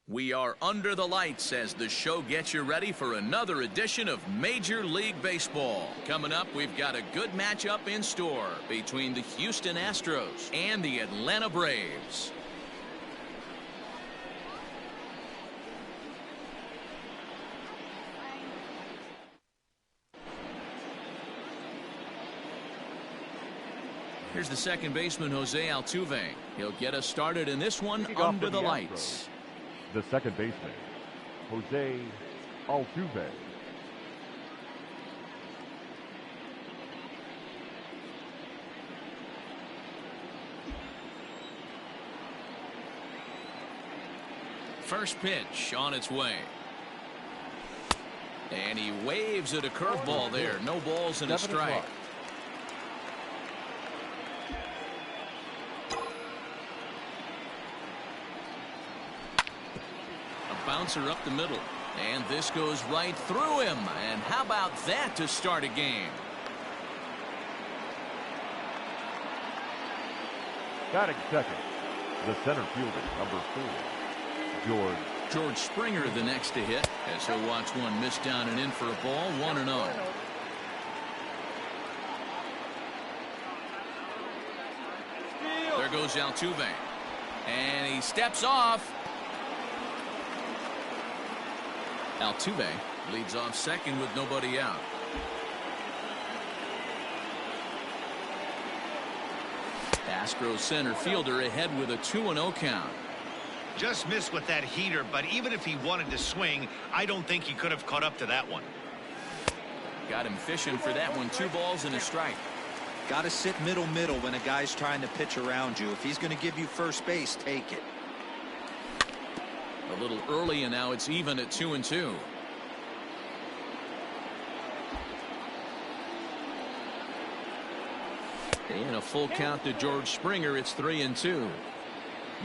We are under the lights as the show gets you ready for another edition of Major League Baseball. Coming up, we've got a good matchup in store between the Houston Astros and the Atlanta Braves. Here's the second baseman, Jose Altuve. He'll get us started in this one under the lights. The second baseman, Jose Altuve. First pitch on its way. And he waves at a curveball there. No balls and a strike. Bouncer up the middle, and this goes right through him. And how about that to start a game? Batting second, the center fielder, number 4, George Springer, the next to hit, as he'll watch one miss down and in for a ball. 1-0. There goes Altuve, and he steps off. Altuve leads off second with nobody out. Astros center fielder ahead with a 2-0 count. Just missed with that heater, but even if he wanted to swing, I don't think he could have caught up to that one. Got him fishing for that one. 2 balls and a strike. Got to sit middle when a guy's trying to pitch around you. If he's going to give you first base, take it. A little early, and now it's even at 2-2. And a full count to George Springer. It's 3-2. You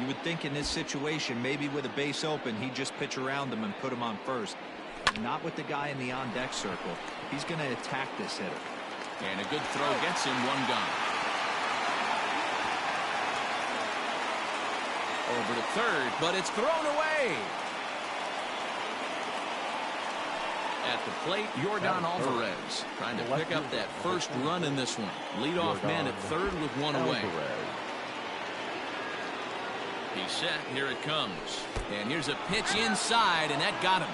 would think in this situation, maybe with a base open, he'd just pitch around him and put him on first. Not with the guy in the on-deck circle. He's going to attack this hitter. And a good throw gets him. 1 gone. Over to third, but it's thrown away. At the plate, Yordan Alvarez trying to pick up that first run in this one. Leadoff man at third with 1 away. He's set. Here it comes. And here's a pitch inside, and that got him.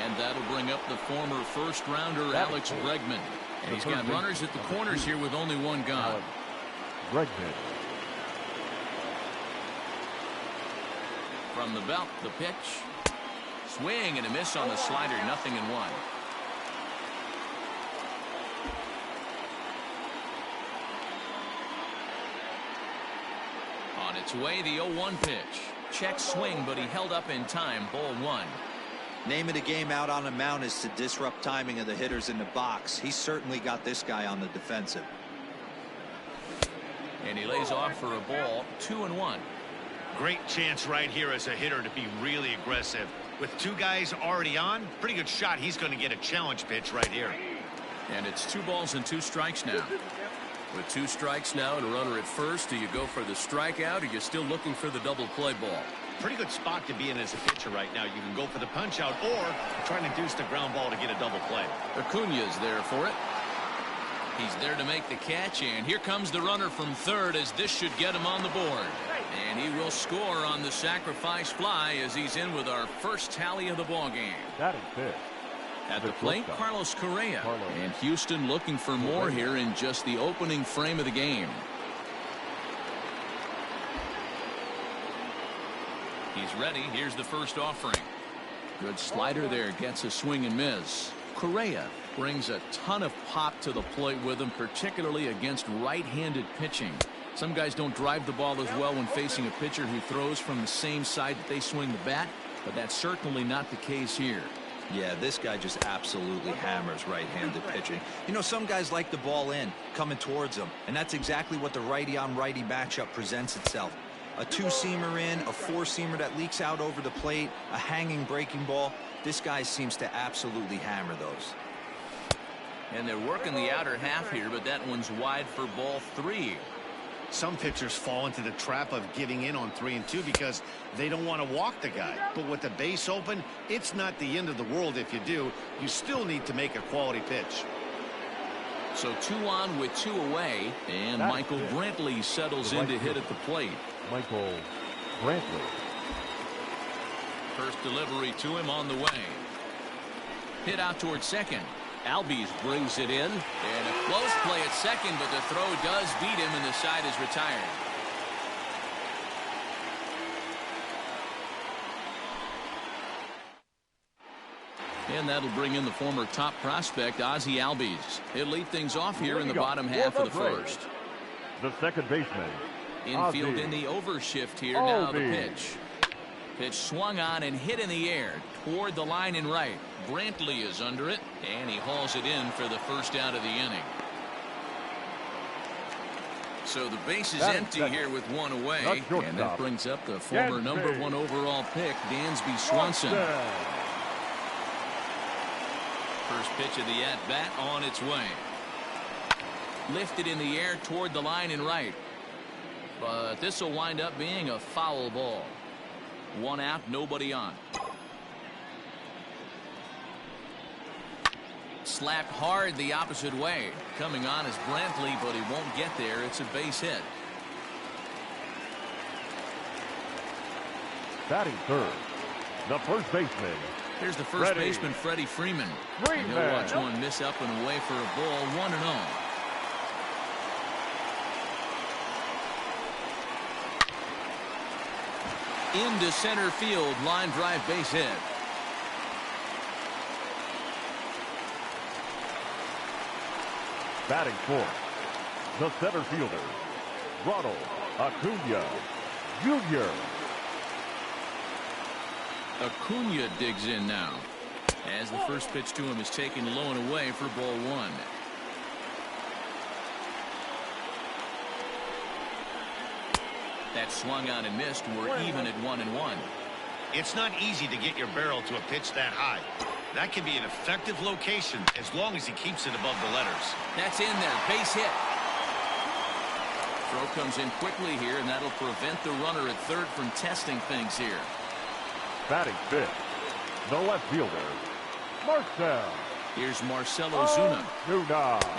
And that'll bring up the former first-rounder Alex Bregman. And he's got runners at the corners here with only 1 gone. Bregman. From the belt, the pitch. Swing and a miss on the slider. 0-1. On its way, the 0-1 pitch. Check swing, but he held up in time. Ball 1. Name of the game out on the mound is to disrupt timing of the hitters in the box. He certainly got this guy on the defensive. And he lays off for a ball. 2-1. Great chance right here as a hitter to be really aggressive. With 2 guys already on, pretty good shot. He's going to get a challenge pitch right here. And it's 2 balls and 2 strikes now. With 2 strikes now and a runner at first, do you go for the strikeout, or are you still looking for the double play ball? Pretty good spot to be in as a pitcher right now. You can go for the punch out or try and induce the ground ball to get a double play. Acuña's there for it. He's there to make the catch, and here comes the runner from third, as this should get him on the board. And he will score on the sacrifice fly as he's in with our first tally of the ball game. That is fifth. At the plate, Carlos Correa. And Houston looking for more here in just the opening frame of the game. He's ready. Here's the first offering. Good slider there. Gets a swing and miss. Correa brings a ton of pop to the plate with him, particularly against right-handed pitching. Some guys don't drive the ball as well when facing a pitcher who throws from the same side that they swing the bat, but that's certainly not the case here. Yeah, this guy just absolutely hammers right-handed pitching. You know, some guys like the ball in, coming towards them, and that's exactly what the righty-on-righty matchup presents itself. A 2-seamer in, a 4-seamer that leaks out over the plate, a hanging breaking ball. This guy seems to absolutely hammer those. And they're working the outer half here, but that one's wide for ball 3. Some pitchers fall into the trap of giving in on 3 and 2 because they don't want to walk the guy. But with the base open, it's not the end of the world if you do. You still need to make a quality pitch. So 2 on with 2 away, and Michael Brantley settles in to hit at the plate. Michael Brantley. First delivery to him on the way. Hit out towards second. Albies brings it in, and a close play at second, but the throw does beat him, and the side is retired. And that'll bring in the former top prospect, Ozzie Albies. He'll lead things off here in the bottom half of the first. The second baseman. Infield in the overshift here. Now the pitch. Pitch swung on and hit in the air toward the line and right. Brantley is under it, and he hauls it in for the first out of the inning. So the base is empty here with 1 away, and that brings up the former number 1 overall pick, Dansby Swanson. First pitch of the at-bat on its way. Lifted in the air toward the line and right. But this will wind up being a foul ball. 1 out, nobody on. Slapped hard the opposite way. Coming on is Brantley, but he won't get there. It's a base hit. Batting third, the first baseman. Here's the first baseman, Freddie Freeman. He'll watch one miss up and away for a ball, 1-0. Into center field, line drive base hit. Batting fourth, the center fielder, Ronald Acuna Jr. Acuna digs in now, as the first pitch to him is taken low and away for ball 1. That swung on and missed. We're even at 1-1. It's not easy to get your barrel to a pitch that high. That can be an effective location as long as he keeps it above the letters. That's in there. Base hit. Throw comes in quickly here, and that'll prevent the runner at third from testing things here. Batting fifth, the left fielder, Marcell. Here's Marcell Ozuna.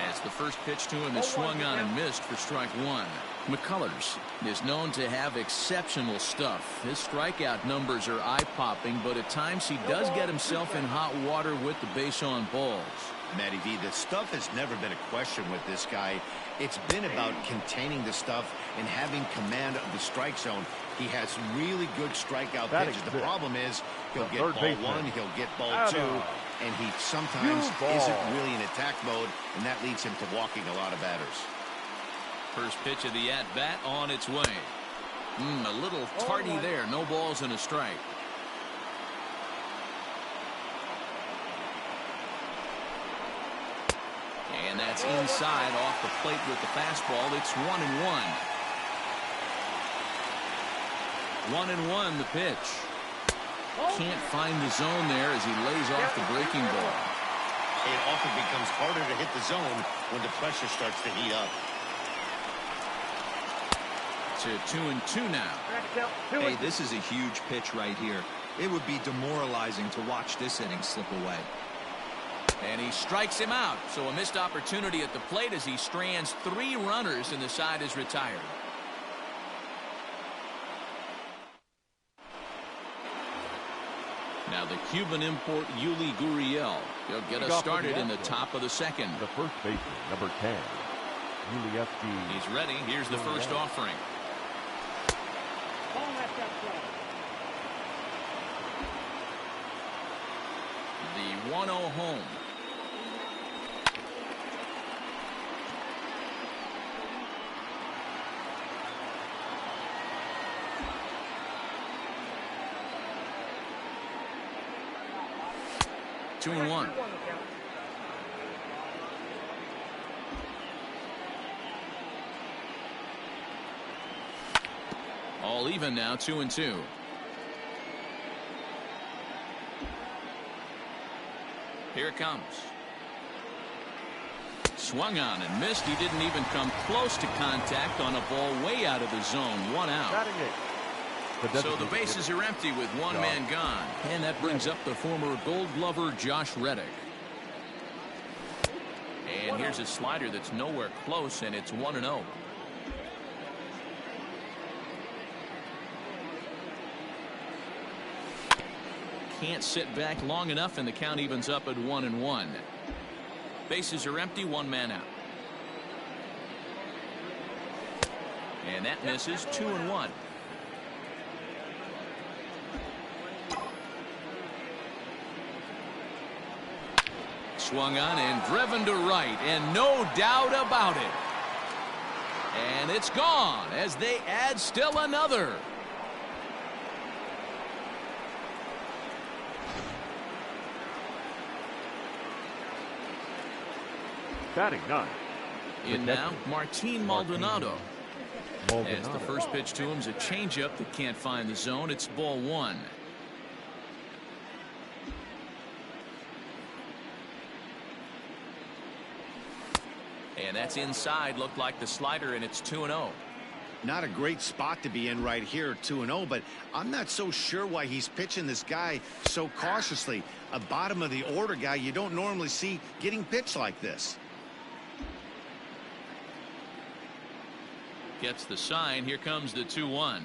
As the first pitch to him is swung on and missed for strike 1. McCullers is known to have exceptional stuff. His strikeout numbers are eye-popping, but at times he does get himself in hot water with the base on balls. Matty V, the stuff has never been a question with this guy. It's been about containing the stuff and having command of the strike zone. He has really good strikeout pitches. The problem is he'll get ball 1, he'll get ball 2, and he sometimes isn't really in attack mode, and that leads him to walking a lot of batters. First pitch of the at-bat on its way. A little tardy there. No balls and a strike. And that's inside off the plate with the fastball. It's 1-1. 1-1 the pitch. Can't find the zone there as he lays off the breaking ball. It often becomes harder to hit the zone when the pressure starts to heat up. To 2-2 now. Hey, this is a huge pitch right here. It would be demoralizing to watch this inning slip away. And he strikes him out. So a missed opportunity at the plate as he strands 3 runners and the side is retired. Now the Cuban import Yuli Gurriel. He'll get us started in the top of the second. The first baseman, number 10, Yuli. He's ready. Here's the first offering. The 1-0 home. Two and 1. All even now, 2-2. Here it comes. Swung on and missed. He didn't even come close to contact on a ball way out of the zone. 1 out. So the bases are empty with one man gone. And that brings up the former Gold Glover Josh Reddick. And here's a slider that's nowhere close, and it's 1-0. Can't sit back long enough, and the count evens up at 1-1. Bases are empty, one man out. And that misses. 2-1. Swung on and driven to right, and no doubt about it. And it's gone as they add still another. Batting 9. In now, Martin Maldonado. As the first pitch to him is a changeup that can't find the zone. It's ball 1. And that's inside. Looked like the slider, and it's 2-0. Not a great spot to be in right here, 2-0, but I'm not so sure why he's pitching this guy so cautiously. A bottom of the order guy you don't normally see getting pitched like this. Gets the sign. Here comes the 2-1.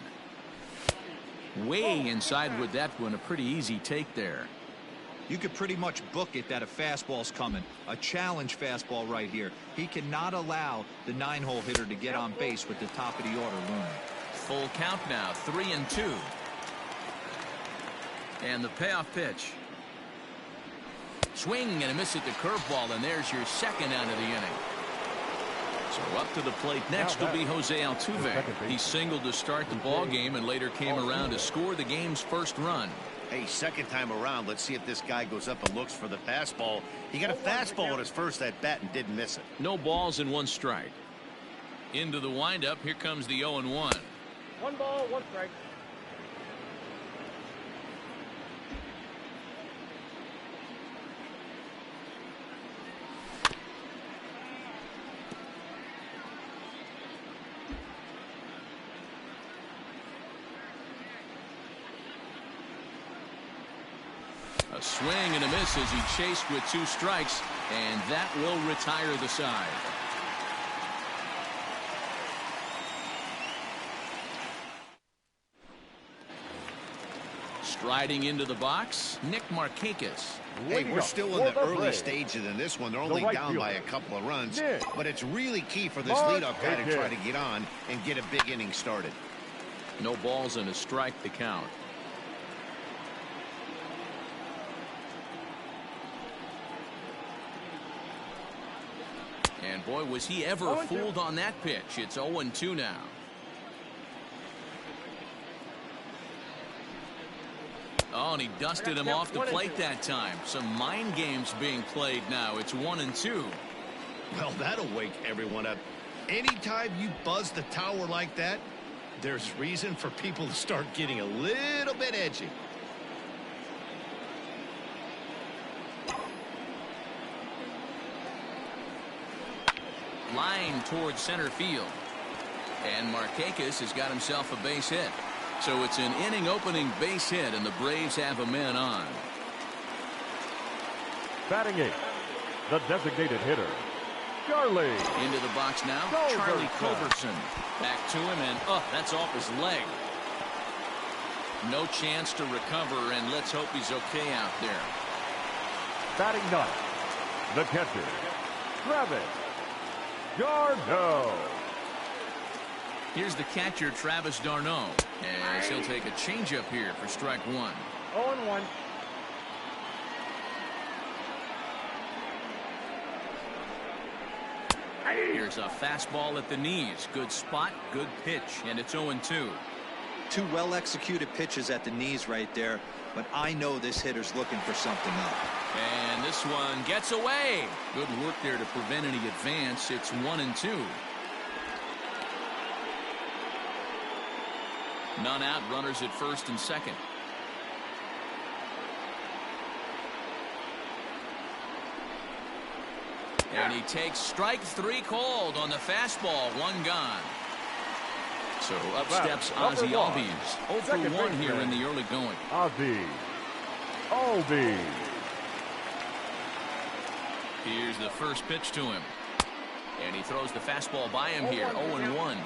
Way inside with that one. A pretty easy take there. You could pretty much book it that a fastball's coming. A challenge fastball right here. He cannot allow the 9-hole hitter to get on base with the top of the order looming. Full count now. 3-2. And the payoff pitch. Swing and a miss at the curveball, and there's your second out of the inning. So up to the plate next will be Jose Altuve. He singled to start the ball game and later came around to score the game's first run. Hey, second time around, let's see if this guy goes up and looks for the fastball. He got a fastball at his first at bat and didn't miss it. No balls and 1 strike. Into the windup. Here comes the 0-1. 1 ball, 1 strike. A swing and a miss as he chased with 2 strikes, and that will retire the side. Striding into the box, Nick Markakis. Hey, we're still in the early stages in this one. They're only down by a couple of runs, but it's really key for this leadoff guy to try to get on and get a big inning started. No balls and a strike to count. And boy, was he ever fooled on that pitch. It's 0-2 now. Oh, and he dusted him off the plate that time. Some mind games being played now. It's 1-2. Well, that'll wake everyone up. Anytime you buzz the tower like that, there's reason for people to start getting a little bit edgy. Line towards center field. And Markakis has got himself a base hit. So it's an inning opening base hit, and the Braves have a man on. Batting 8, the designated hitter, Charlie. Into the box now, Charlie Culberson. Back to him, and that's off his leg. No chance to recover, and let's hope he's okay out there. Batting 9, the catcher, Travis d'Arnaud. Here's the catcher, Travis d'Arnaud, as he'll take a changeup here for strike 1. 0-1. Here's a fastball at the knees. Good spot, good pitch, and it's 0-2. 2 well-executed pitches at the knees right there, but I know this hitter's looking for something up. And this one gets away. Good work there to prevent any advance. It's 1-2. None out, runners at first and second. And he takes strike 3 called on the fastball. 1 gone. So up steps Ozzie Albies. 0 for 1 here in the early going. Ozzie Albies. Here's the first pitch to him. And he throws the fastball by him here. 0-1.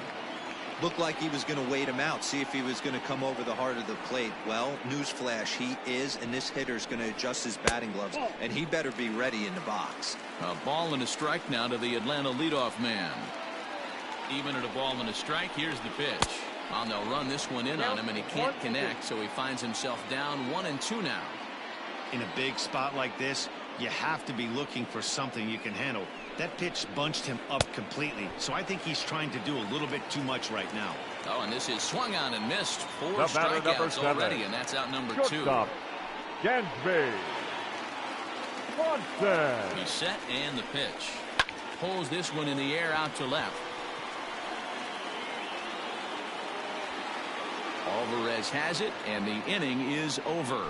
Looked like he was going to wait him out, see if he was going to come over the heart of the plate. Well, newsflash, he is, and this hitter's going to adjust his batting gloves, and he better be ready in the box. A ball and a strike now to the Atlanta leadoff man. Even at a ball and a strike, here's the pitch. Well, they'll run this one in on him, and he can't connect, so he finds himself down 1-2 now. In a big spot like this, you have to be looking for something you can handle. That pitch bunched him up completely, so I think he's trying to do a little bit too much right now. Oh, and this is swung on and missed. 4 strikeouts already, and that's out number 2. Shortstop, Gansby Swanson. He's set, and the pitch. Pulls this one in the air out to left. Alvarez has it, and the inning is over.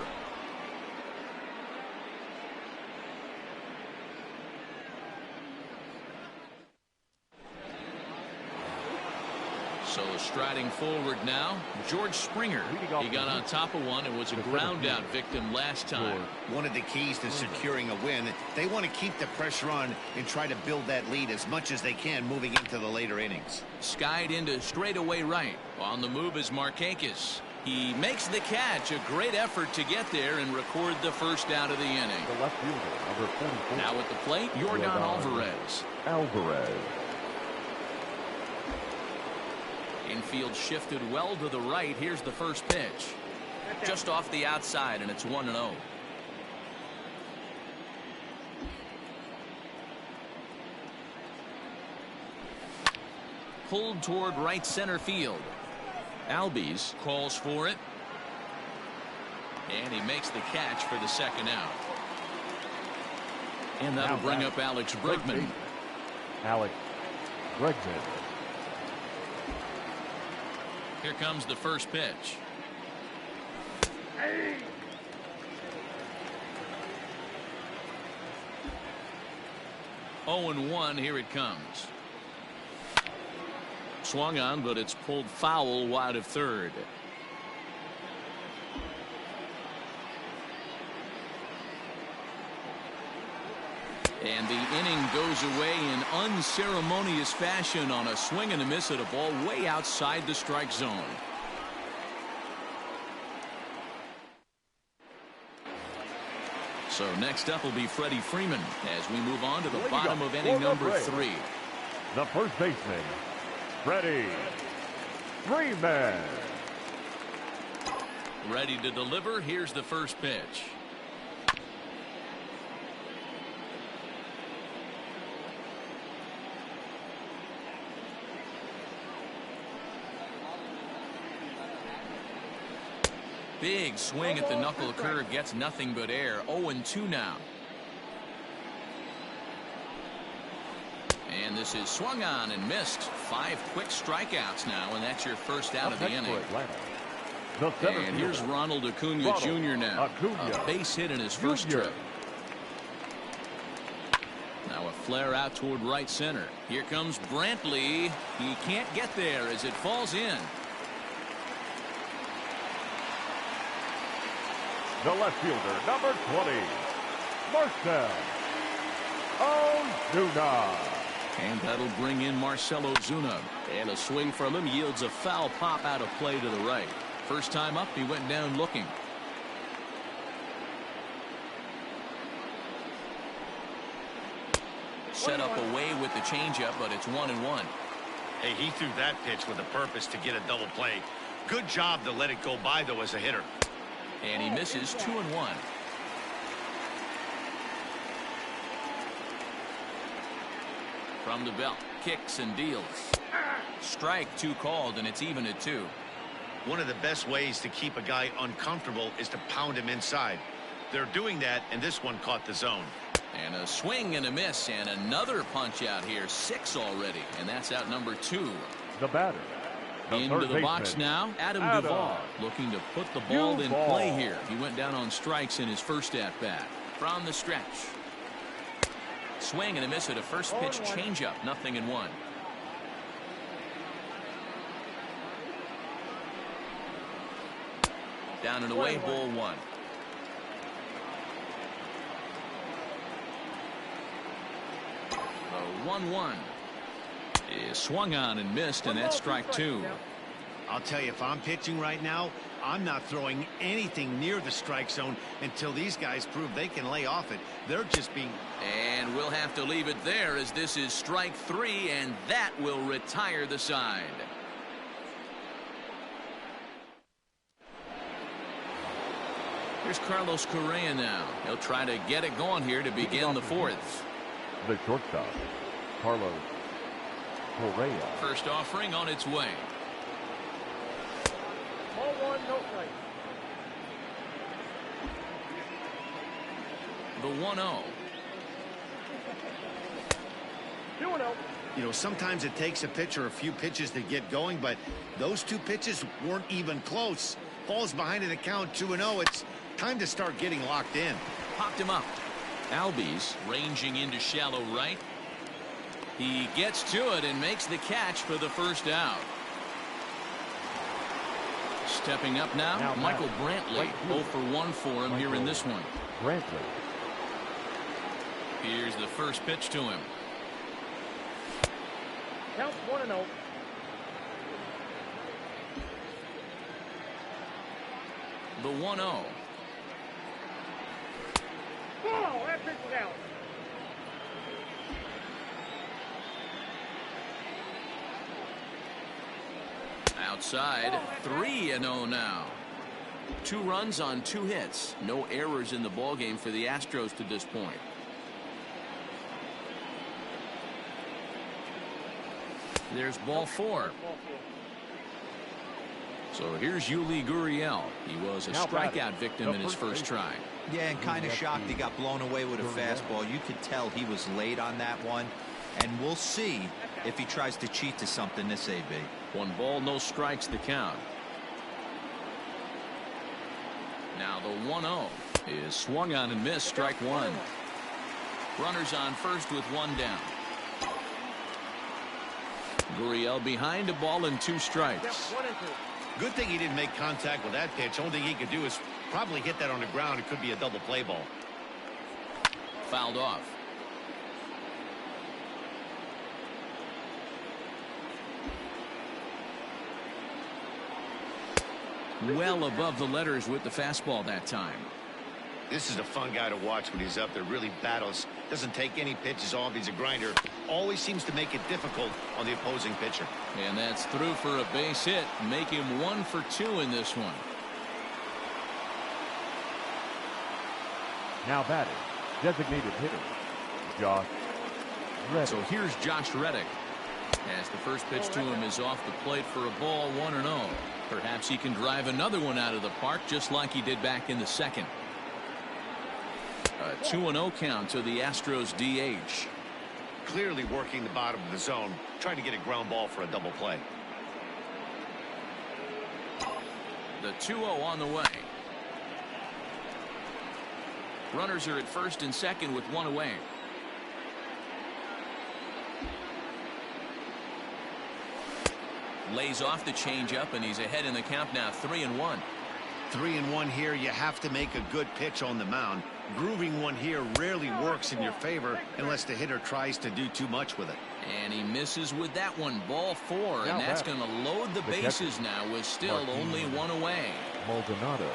So striding forward now, George Springer. He got on top of one and was a ground out victim last time. One of the keys to securing a win, they want to keep the pressure on and try to build that lead as much as they can moving into the later innings. Skied into straightaway right. On the move is Markakis. He makes the catch. A great effort to get there and record the first out of the inning. The left fielder, number 44. Now at the plate, Yordan Alvarez. Infield shifted well to the right. Here's the first pitch. Just off the outside, and it's 1-0. Pulled toward right center field. Albies calls for it. And he makes the catch for the second out. And that'll bring up Alex Bregman. Alex Bregman. Here comes the first pitch. 0-1. Here it comes. Swung on, but it's pulled foul wide of third. And the inning goes away in unceremonious fashion on a swing and a miss at a ball way outside the strike zone. So next up will be Freddie Freeman as we move on to the bottom of inning number 3. The first baseman, Freddie Freeman. Ready to deliver. Here's the first pitch. Big swing at the knuckle curve, gets nothing but air. 0-2 now. And this is swung on and missed. 5 quick strikeouts now, and that's your first out of the inning. And here's Ronald Acuna Jr. now. A base hit in his first trip. Now a flare out toward right center. Here comes Brantley. He can't get there as it falls in. The left fielder, number 20, Marcell Ozuna. And that'll bring in Marcell Ozuna. And a swing from him yields a foul pop out of play to the right. First time up, he went down looking. Set up away with the changeup, but it's 1-1. Hey, he threw that pitch with a purpose to get a double play. Good job to let it go by, though, as a hitter. And he misses 2-1. From the belt, kicks and deals. Strike 2 called, and it's even at 2. One of the best ways to keep a guy uncomfortable is to pound him inside. They're doing that, and this one caught the zone. And a swing and a miss, and another punch out here. 6 already, and that's out number 2. The batter. Into the box now, Adam Duvall, looking to put the ball in play here. He went down on strikes in his first at-bat. From the stretch. Swing and a miss at a first pitch changeup. 0-1. Down and away, ball 1. The 1-1 is swung on and missed, and that's strike 2. I'll tell you, if I'm pitching right now, I'm not throwing anything near the strike zone until these guys prove they can lay off it. They're just being... And we'll have to leave it there, as this is strike 3, and that will retire the side. Here's Carlos Correa now. He'll try to get it going here to begin the 4th. The shortstop, Carlos Correa. First offering on its way. Ball 1, no strike. The 1-0. 2-0. You know, sometimes it takes a pitcher a few pitches to get going, but those 2 pitches weren't even close. Falls behind in the count, 2-0. It's time to start getting locked in. Popped him up. Albies ranging into shallow right. He gets to it and makes the catch for the first out. Stepping up now Michael Brantley. 0 for 1 for him here in this one. Brantley. Here's the first pitch to him. Counts 1-0. The 1-0. Oh, that pitch is out. Outside, 3-0 now. 2 runs on 2 hits. No errors in the ballgame for the Astros to this point. There's ball 4. So here's Yuli Gurriel. He was a strikeout victim in his first try. Yeah, and kind of shocked he got blown away with a fastball. You could tell he was late on that one. And we'll see if he tries to cheat to something this AB. 1 ball, no strikes, the count. Now the 1-0 is swung on and missed, strike 1. Runners on first with 1 down. Gurriel behind a ball and 2 strikes. Good thing he didn't make contact with that pitch. Only thing he could do is probably hit that on the ground. It could be a double play ball. Fouled off. Well above the letters with the fastball that time. This is a fun guy to watch when he's up there. Really battles. Doesn't take any pitches off. He's a grinder. Always seems to make it difficult on the opposing pitcher. And that's through for a base hit. Make him 1 for 2 in this one. Now batting, designated hitter, Josh Reddick. So here's Josh Reddick. As the first pitch to him is off the plate for a ball, 1-0. Perhaps he can drive another one out of the park just like he did back in the second. A 2-0 count to the Astros DH. Clearly working the bottom of the zone, trying to get a ground ball for a double play. The 2-0 on the way. Runners are at first and second with 1 away. Lays off the changeup, and he's ahead in the count now, 3-1. 3-1 here. You have to make a good pitch on the mound. Grooving one here rarely works in your favor unless the hitter tries to do too much with it. And he misses with that one. Ball 4, and that's going to load the bases now with still only 1 away. Maldonado.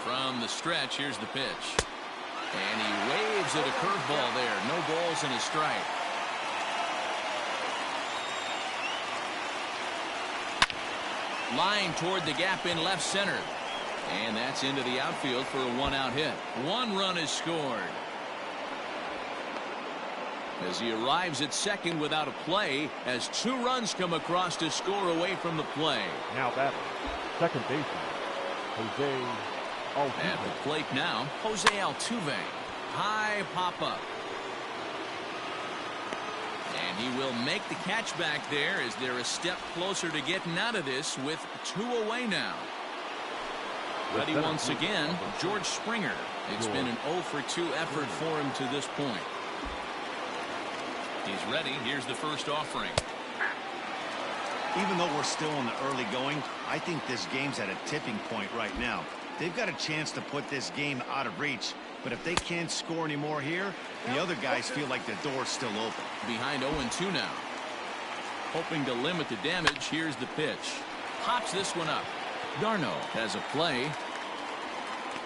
From the stretch, here's the pitch. And he waves at a curveball there. No balls and a strike. Line toward the gap in left center. And that's into the outfield for a 1-out hit. 1 run is scored. As he arrives at second without a play, as 2 runs come across to score away from the play. Now batting, second baseman, Jose Altuve. At the plate now, Jose Altuve. High pop up. And He will make the catch back there as they're a step closer to getting out of this with 2 away now. Ready once again, George Springer. It's been an 0 for 2 effort for him to this point. He's ready. Here's the first offering. Even though we're still in the early going, I think this game's at a tipping point right now. They've got a chance to put this game out of reach, but if they can't score any more here, the other guys feel like the door's still open. Behind 0-2 now. Hoping to limit the damage, here's the pitch. Pops this one up. Darno has a play.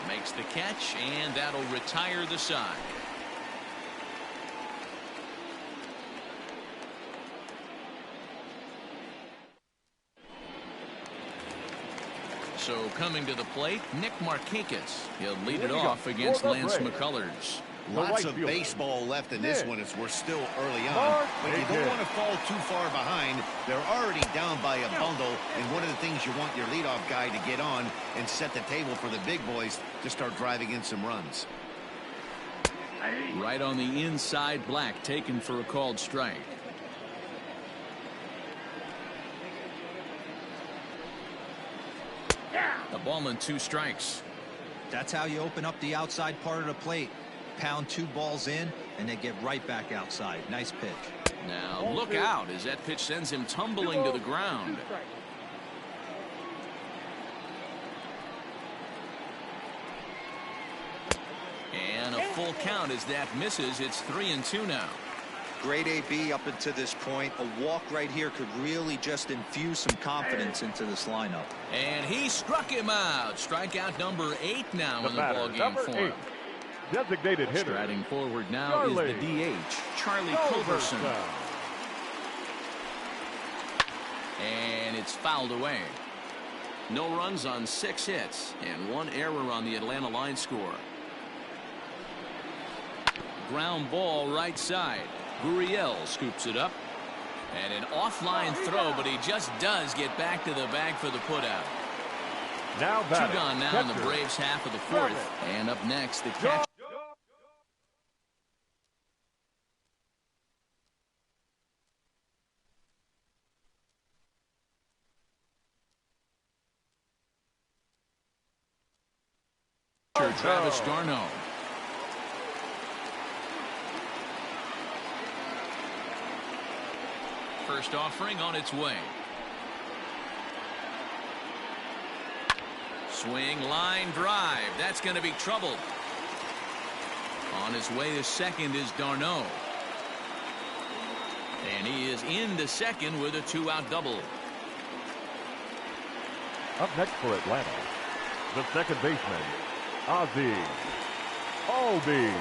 Makes the catch, and that'll retire the side. So coming to the plate, Nick Markakis. He'll lead it off against Lance McCullers. Lots of baseball left in this one as we're still early on. But you don't want to fall too far behind. They're already down by a bundle. And one of the things you want your leadoff guy to get on and set the table for the big boys to start driving in some runs. Right on the inside, Black taken for a called strike. A ball and 2 strikes. That's how you open up the outside part of the plate. Pound 2 balls in, and they get right back outside. Nice pitch. Now look out as that pitch sends him tumbling to the ground. And a full count as that misses. It's 3-2 now. Great AB up until this point. A walk right here could really just infuse some confidence into this lineup. And he struck him out. Strikeout number 8 now in the ballgame for him. Designated hitter. Striding forward now is the DH, Charlie Culberson. And it's fouled away. No runs on 6 hits and 1 error on the Atlanta line score. Ground ball right side. Gurriel scoops it up. And an offline throw, but he just does get back to the bag for the putout. Now 2 gone now in the Braves half of the 4th. And up next, the catch. Travis Darno. First offering on its way. Swing, line drive. That's going to be trouble. On his way to second is Darno. And he is into second with a 2-out double. Up next for Atlanta, the second baseman, Ozzie Albies.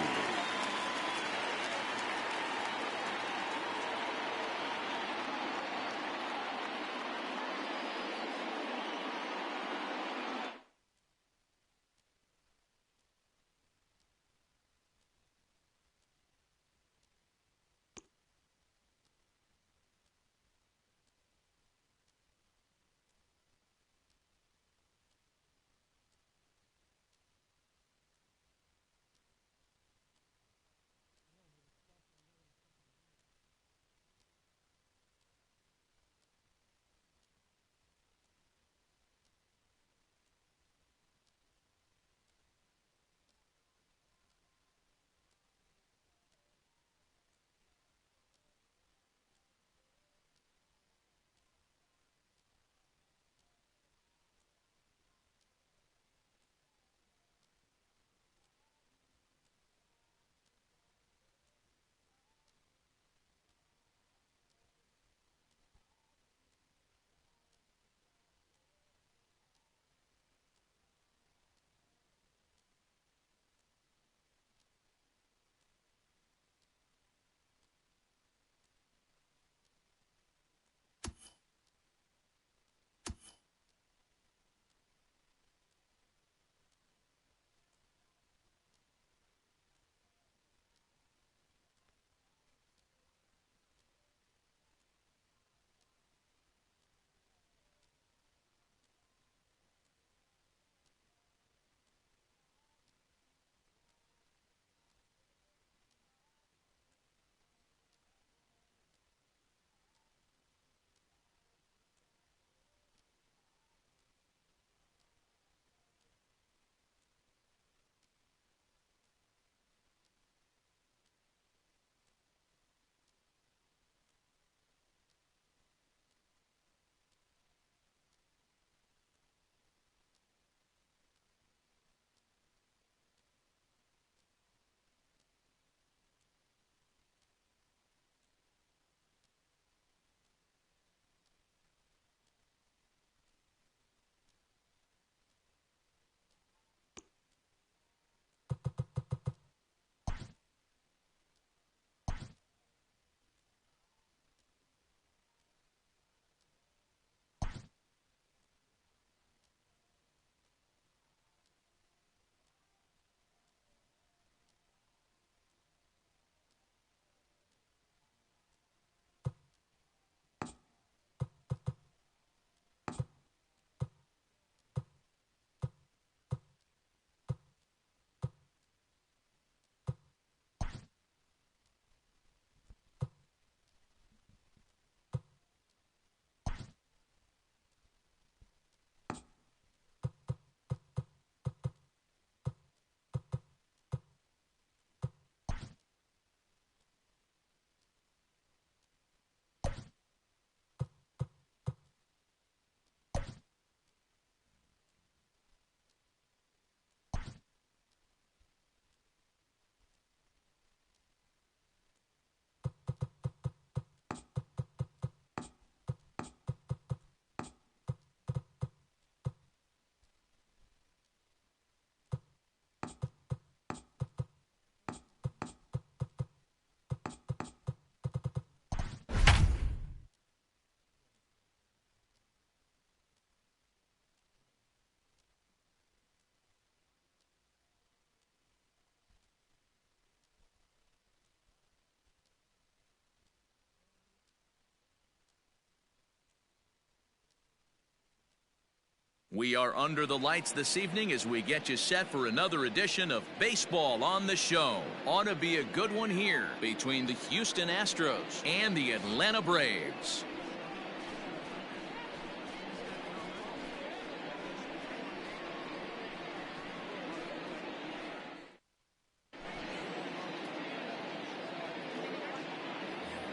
We are under the lights this evening as we get you set for another edition of Baseball on the Show. Ought to be a good one here between the Houston Astros and the Atlanta Braves.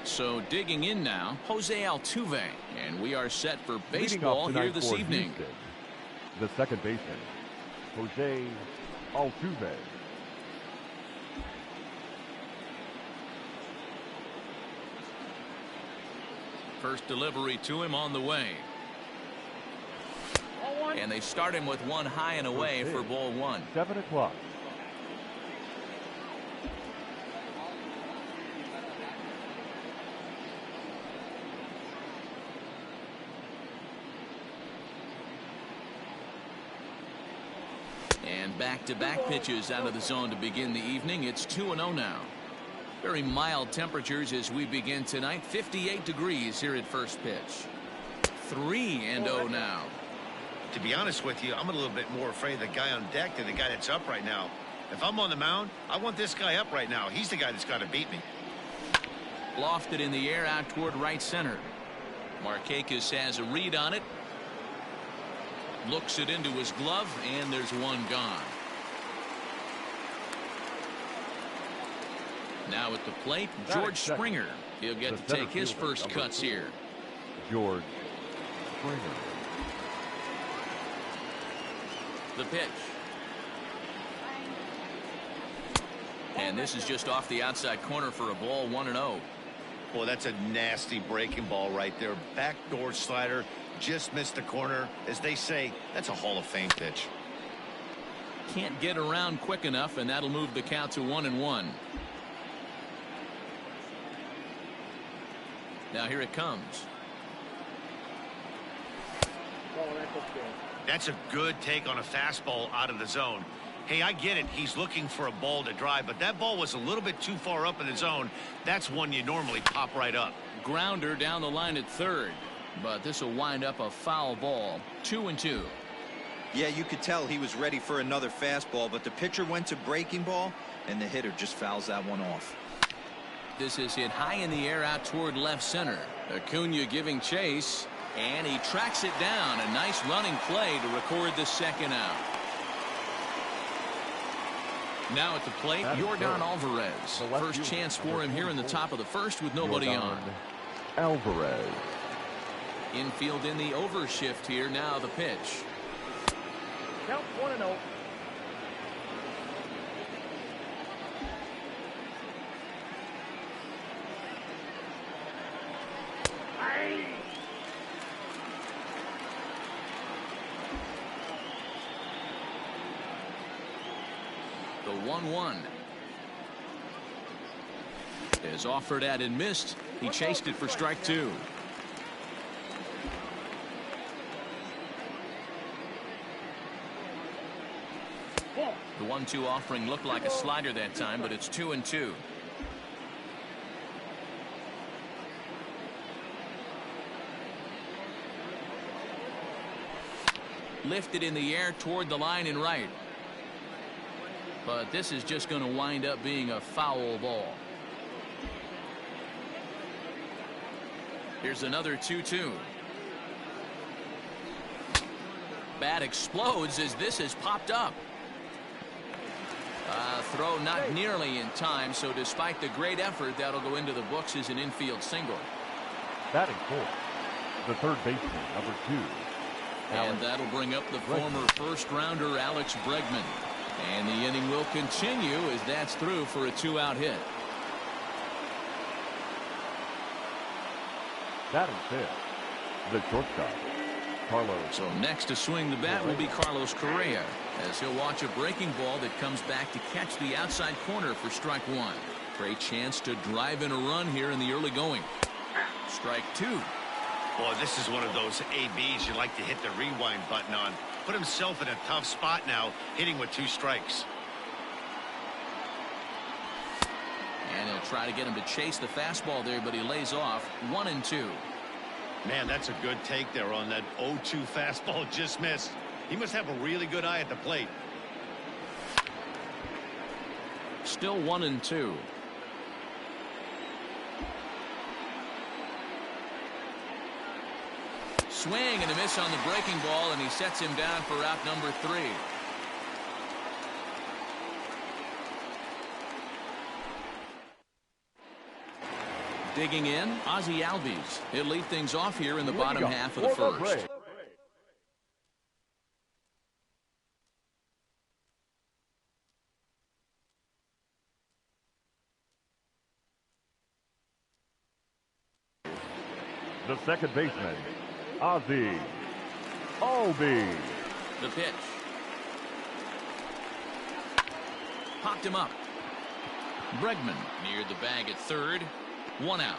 So digging in now, Jose Altuve, and we are set for baseball here this evening. Houston, the second baseman, Jose Altuve. First delivery to him on the way. And they start him with one high and away for ball one. 7 o'clock. And back-to-back pitches out of the zone to begin the evening. It's 2-0 now. Very mild temperatures as we begin tonight. 58 degrees here at first pitch. 3-0 now. To be honest with you, I'm a little bit more afraid of the guy on deck than the guy that's up right now. If I'm on the mound, I want this guy up right now. He's the guy that's got to beat me. Lofted in the air out toward right center. Markakis has a read on it. Looks it into his glove, and there's one gone. Now at the plate, George Springer. He'll get to take his first cuts here. George Springer. The pitch. And this is just off the outside corner for a ball, 1-0. Boy, that's a nasty breaking ball right there. Backdoor slider. Just missed the corner. As they say, that's a Hall of Fame pitch. Can't get around quick enough, and that'll move the count to 1-1. Now here it comes. That's a good take on a fastball out of the zone. Hey, I get it. He's looking for a ball to drive, but that ball was a little bit too far up in the zone. That's one you normally pop right up. Grounder down the line at third. But this will wind up a foul ball. 2-2. Yeah, you could tell he was ready for another fastball, but the pitcher went to breaking ball, and the hitter just fouls that one off. This is hit high in the air out toward left center. Acuna giving chase, and he tracks it down. A nice running play to record the second out. Now at the plate, Yordan Alvarez. First chance for him here in the top of the first with nobody on. Alvarez. Infield in the overshift here. Now the pitch. Count 1-0. The 1-1 is offered at and missed. He chased it for strike two. The 1-2 offering looked like a slider that time, but it's 2-2. Lifted in the air toward the line and right. But this is just going to wind up being a foul ball. Here's another 2-2. Bat explodes as this has popped up. Throw not nearly in time, so despite the great effort, that'll go into the books as an infield single. Batting fourth, the third baseman, number 2. And that'll bring up the former first-rounder Alex Bregman. And the inning will continue as that's through for a 2-out hit. Batting fifth, the shortstop, Carlos. So next to swing the bat will be Carlos Correa, as he'll watch a breaking ball that comes back to catch the outside corner for strike one. Great chance to drive in a run here in the early going. Strike two. Boy, this is one of those ABs you like to hit the rewind button on. Put himself in a tough spot now, hitting with 2 strikes. And he'll try to get him to chase the fastball there, but he lays off. 1-2. Man, that's a good take there on that 0-2 fastball. Just missed. He must have a really good eye at the plate. Still 1-2. Swing and a miss on the breaking ball, and he sets him down for out number 3. Digging in, Ozzie Albies. He'll lead things off here in the bottom half of the first. The second baseman, Ozzie Albies. The pitch. Popped him up. Bregman near the bag at third. 1 out.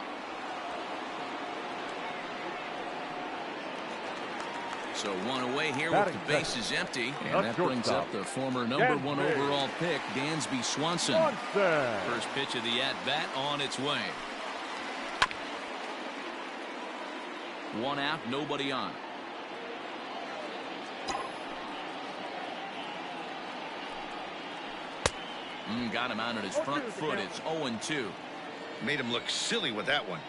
So 1 away here with the bases empty. And that brings up the former number 1 overall pick, Dansby Swanson. First pitch of the at-bat on its way. 1 out, nobody on. Got him out on his front foot. It's 0-2. Made him look silly with that one.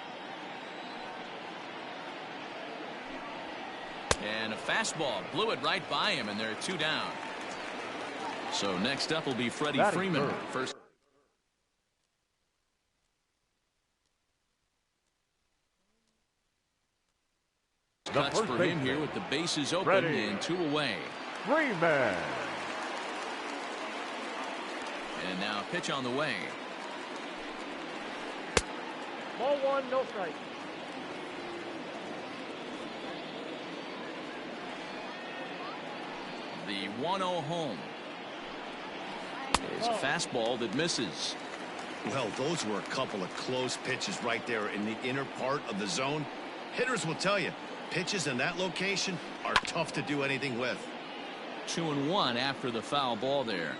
And a fastball blew it right by him, and there are 2 down. So next up will be Freddie Freeman. First. Cuts for him here with the bases open and 2 away. Freeman. And now a pitch on the way. Ball 1, no strike. The 1-0 home. It's a fastball that misses. Well, those were a couple of close pitches right there in the inner part of the zone. Hitters will tell you, pitches in that location are tough to do anything with. 2-1 after the foul ball there.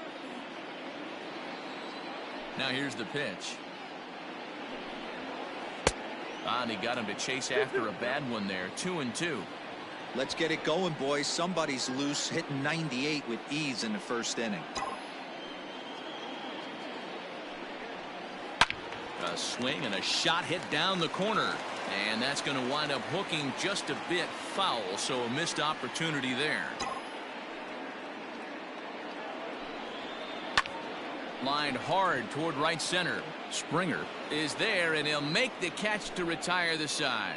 Now here's the pitch. And he got him to chase after a bad one there. 2-2. Let's get it going, boys. Somebody's loose, hitting 98 with ease in the first inning. A swing and a shot hit down the corner. And that's going to wind up hooking just a bit foul, so a missed opportunity there. Lined hard toward right center. Springer is there, and he'll make the catch to retire the side.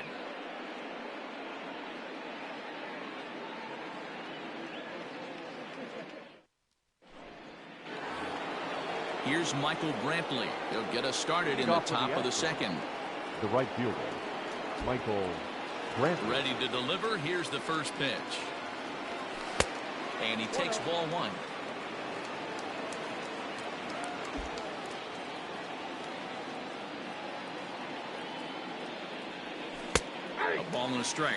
Here's Michael Brantley. He'll get us started in the top of the second. The right fielder, Michael Brantley. Ready to deliver. Here's the first pitch. And he takes ball 1. A ball and a strike.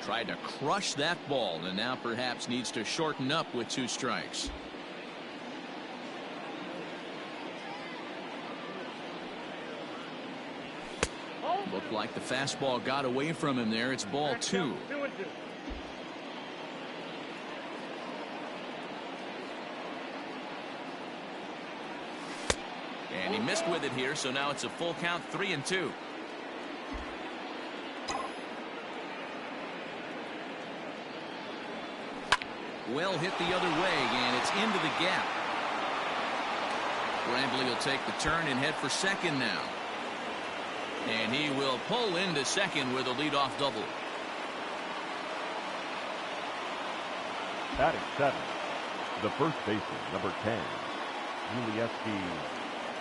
Tried to crush that ball, and now perhaps needs to shorten up with 2 strikes. Looked like the fastball got away from him there. It's ball 2. And he missed with it here, so now it's a full count, 3-2. Well hit the other way, and it's into the gap. Brantley will take the turn and head for second now. And he will pull into second with a leadoff double. Batting 7, the first baseman, number 10, Yuli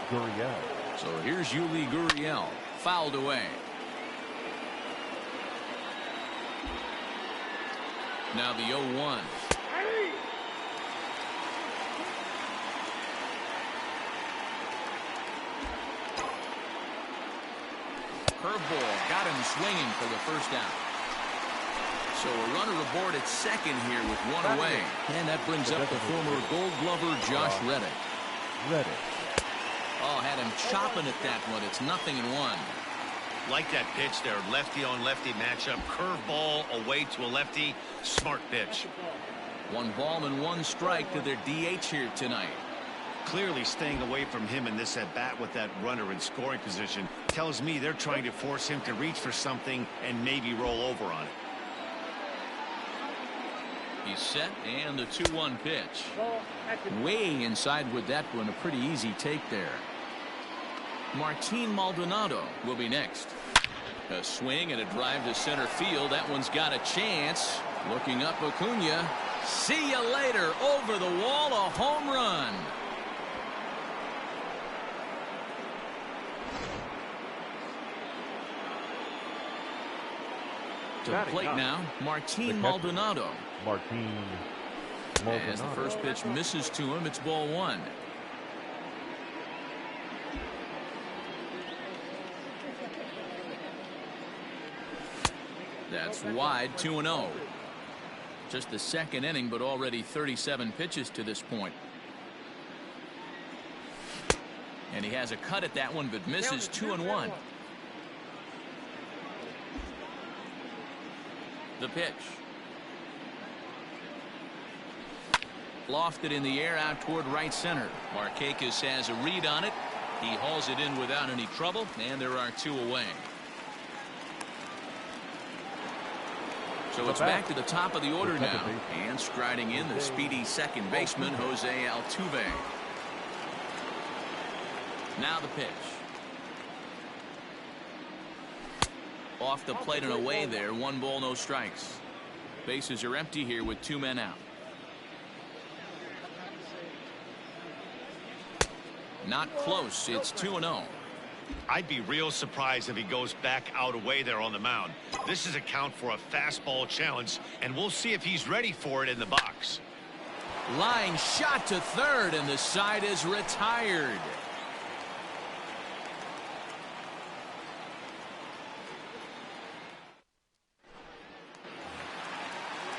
Gurriel. So here's Yuli Gurriel, fouled away. Now the 0-1. Curveball got him swinging for the first out. So a runner aboard at second here with 1 away. And that brings up the former Gold Glover Josh Reddick. Oh, had him chopping at that one. It's 0-1. Like that pitch there, lefty on lefty matchup, curveball away to a lefty, smart pitch. 1 ball and 1 strike to their DH here tonight. Clearly staying away from him in this at bat with that runner in scoring position tells me they're trying to force him to reach for something and maybe roll over on it. He's set, and the 2-1 pitch. Way inside with that one. A pretty easy take there. Martin Maldonado will be next. A swing and a drive to center field. That one's got a chance. Looking up, Acuna. See you later. Over the wall, a home run. To the plate now, Martin Maldonado. As the first pitch misses to him, it's ball 1. That's wide, 2-0. Just the second inning, but already 37 pitches to this point. And he has a cut at that one, but misses 2-1. The pitch. Lofted in the air out toward right center. Markakis has a read on it. He hauls it in without any trouble, and there are 2 away. So it's back to the top of the order now. And striding in, the speedy second baseman, Jose Altuve. Now the pitch. Off the plate and away there. 1 ball, no strikes. Bases are empty here with 2 men out. Not close. It's 2-0. I'd be real surprised if he goes back out away there on the mound. This is a count for a fastball challenge, and we'll see if he's ready for it in the box. Line shot to third, and the side is retired.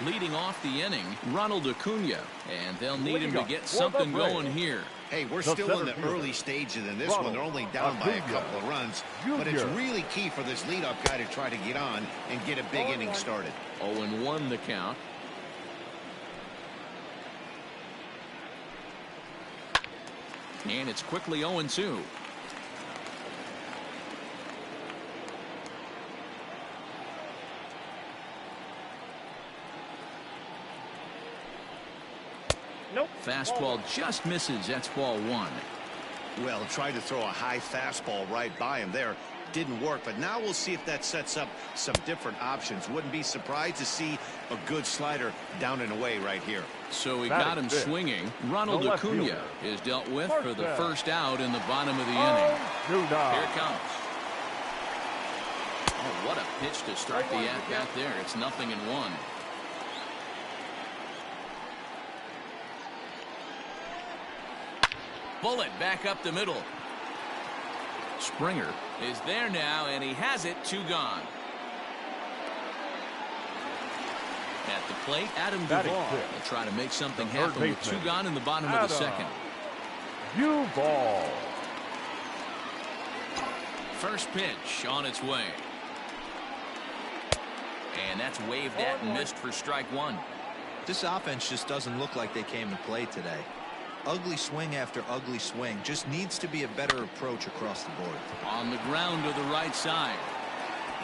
Leading off the inning, Ronald Acuna, and they'll need him to get something going here. Hey, we're still in the early stages in this one. They're only down by a couple of runs, but it's really key for this leadoff guy to try to get on and get a big inning started. 0-1 the count. And it's quickly 0-2. Nope. Fastball just misses. That's ball 1. Well, tried to throw a high fastball right by him there. Didn't work, but now we'll see if that sets up some different options. Wouldn't be surprised to see a good slider down and away right here. So he got him swinging. Ronald Acuna is dealt with for the first out in the bottom of the inning. Here it comes. Oh, what a pitch to start the at-bat there. It's 0-1. Bullet back up the middle. Springer is there now, and he has it. 2 gone. At the plate, Adam Duvall will try to make something happen with 2 gone in the bottom of the second. Duvall. First pitch on its way. And that's waved at and missed for strike 1. This offense just doesn't look like they came to play today. Ugly swing after ugly swing. Just needs to be a better approach across the board. On the ground to the right side.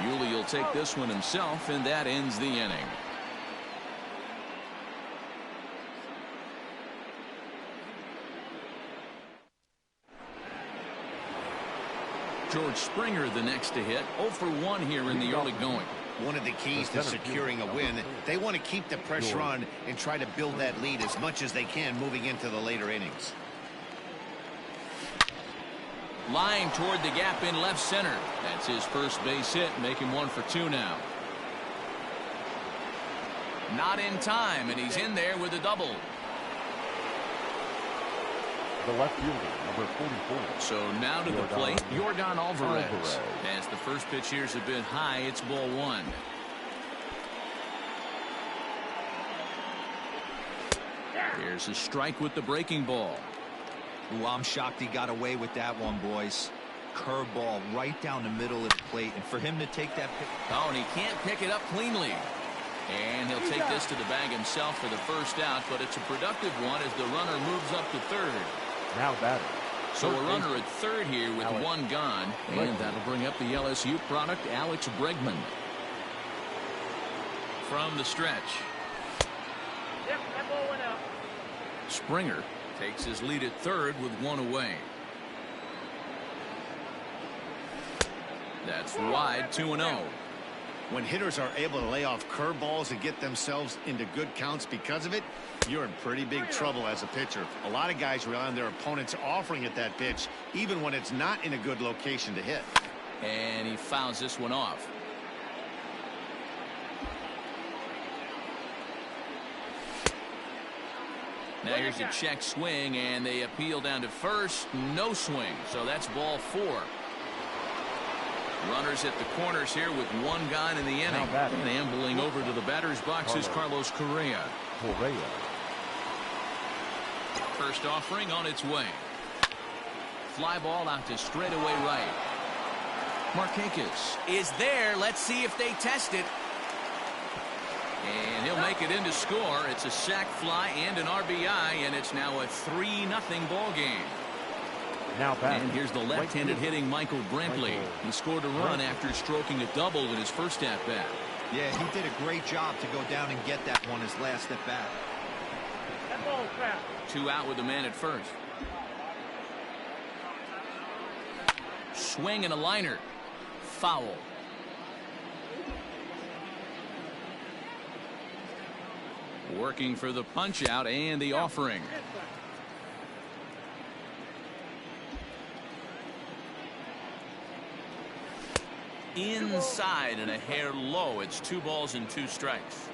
Yuli will take this one himself, and that ends the inning. George Springer the next to hit. 0 for 1 here in the early going. One of the keys to securing a win, they want to keep the pressure on and try to build that lead as much as they can moving into the later innings. Line toward the gap in left center. That's his first base hit, making 1 for 2 now. Not in time, and he's in there with a double. The left fielder, number 44. So now to the plate, Yordan Alvarez. As the first pitch here's a bit high, it's ball 1. Here's a strike with the breaking ball. Ooh, I'm shocked he got away with that one, boys. Curveball right down the middle of the plate, and for him to take that pick. Oh, and he can't pick it up cleanly. And he'll take this to the bag himself for the first out, but it's a productive one as the runner moves up to third. Now batting. So a runner at third here with one gone, and that'll bring up the LSU product, Alex Bregman. From the stretch. Yep, that ball went out. Springer takes his lead at third with one away. That's wide, 2-0. When hitters are able to lay off curveballs and get themselves into good counts because of it, you're in pretty big trouble as a pitcher. A lot of guys rely on their opponents offering at that pitch, even when it's not in a good location to hit. And he fouls this one off. Now here's a check swing, and they appeal down to first. No swing, so that's ball 4. Runners at the corners here with one gone in the inning. And ambling over to the batter's box is Carlos Correa. First offering on its way. Fly ball out to straightaway right. Markakis is there. Let's see if they test it. And he'll make it in to score. It's a sac fly and an RBI, and it's now a 3-0 ball game. Now back. And here's the left-handed hitting Michael Brantley. He scored a run after stroking a double in his first at-bat. Yeah, he did a great job to go down and get that one his last at-bat. That ball's fast. 2 out with the man at first. Swing and a liner. Foul. Working for the punch out and the offering. Inside and a hair low. It's 2 balls and 2 strikes.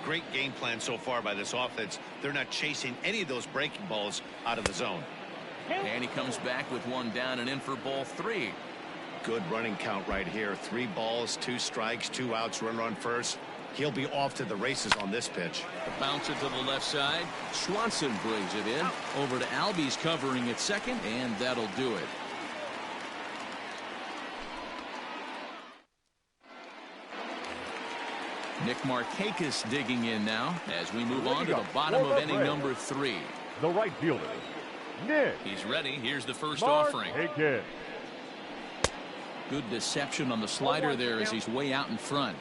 Great game plan so far by this offense. They're not chasing any of those breaking balls out of the zone. And he comes back with 1 down and in for ball 3. Good running count right here. 3 balls, 2 strikes, 2 outs, runner on first. He'll be off to the races on this pitch. A bouncer to the left side. Swanson brings it in. Over to Albies covering at second, and that'll do it. Nick Markakis digging in now as we move on to the bottom of inning number 3. The right fielder, Nick. He's ready. Here's the first offering. Markakis. Good deception on the slider there as he's way out in front.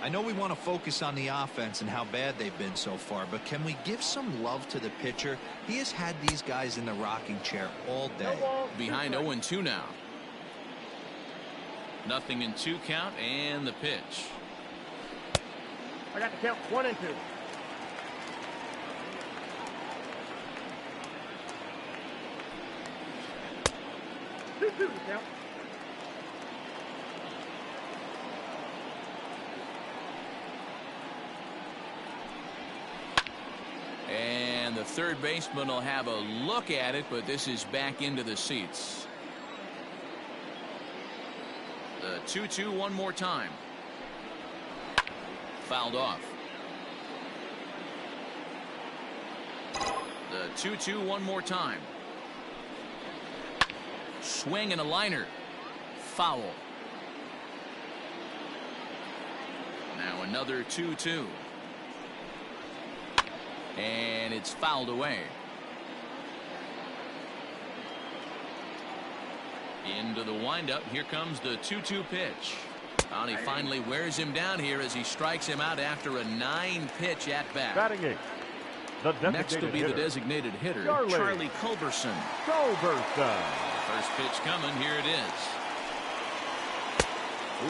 I know we want to focus on the offense and how bad they've been so far, but can we give some love to the pitcher? He has had these guys in the rocking chair all day. Behind 0-2 now. 0-2 count and the pitch. I got the count 1 and 2. Two count. And the third baseman will have a look at it, but this is back into the seats. The 2-2 one more time. Fouled off. The 2-2 one more time. Swing and a liner. Foul. Now another 2-2. And it's fouled away. Into the windup. Here comes the 2-2 pitch. And he finally wears him down here as he strikes him out after a 9-pitch at bat. Batting 8. Next will be the designated hitter, Charlie Culberson. First pitch coming. Here it is.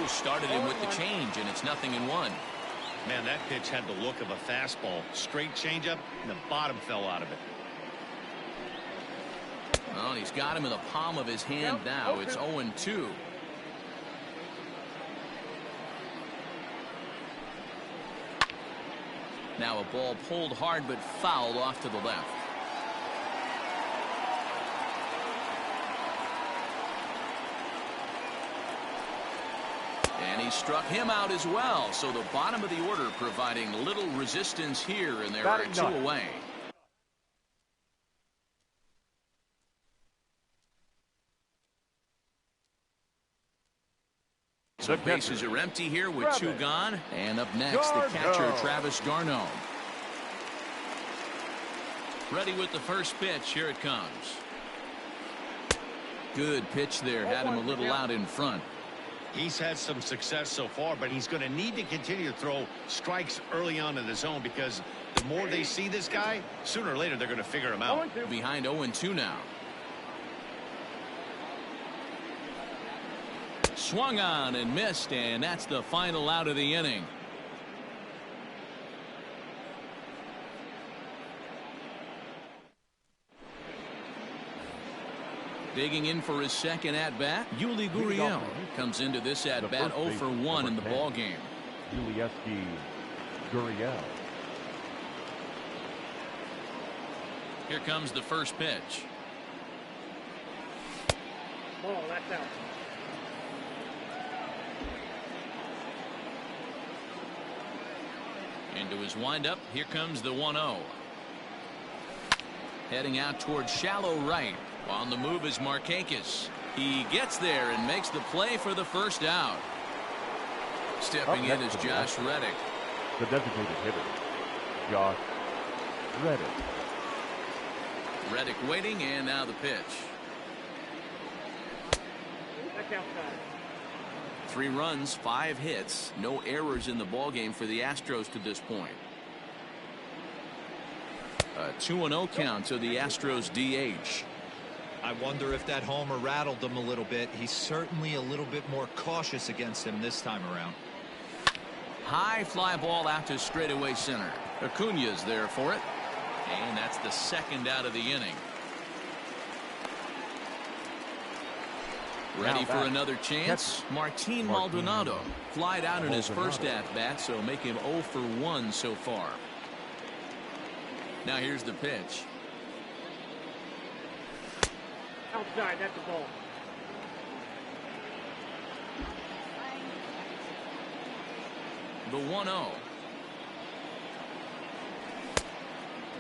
Ooh, started him with the change, and it's 0-1. Man, that pitch had the look of a fastball. Straight changeup, and the bottom fell out of it. Well, he's got him in the palm of his hand now. It's 0-2. Now a ball pulled hard but fouled off to the left. And he struck him out as well. So the bottom of the order providing little resistance here, and there are 2 away. So bases are empty here with 2 gone. And up next, the catcher, Travis Garneau. Ready with the first pitch. Here it comes. Good pitch there. Had him a little out in front. He's had some success so far, but he's going to need to continue to throw strikes early on in the zone, because the more they see this guy, sooner or later they're going to figure him out. Behind 0-2 now. Swung on and missed, and that's the final out of the inning. Digging in for his second at-bat, Yuli Gurriel comes into this at-bat 0 for 1 in the ball game. Yuli Gurriel. Here comes the first pitch. Ball, that's out. Into his windup. Here comes the 1-0. Heading out towards shallow right. On the move is Markakis. He gets there and makes the play for the first out. Stepping in is Josh Reddick. The designated hitter, Josh Reddick. Reddick waiting, and now the pitch. That's outside. 3 runs, 5 hits, no errors in the ballgame for the Astros to this point. A 2-0 count to the Astros DH. I wonder if that homer rattled him a little bit. He's certainly a little bit more cautious against him this time around. High fly ball out to straightaway center. Acuna's there for it. And that's the second out of the inning. Ready for another chance. Martin Maldonado flied out in his first at-bat, so make him 0 for 1 so far. Now here's the pitch. Outside, that's the ball. The 1-0.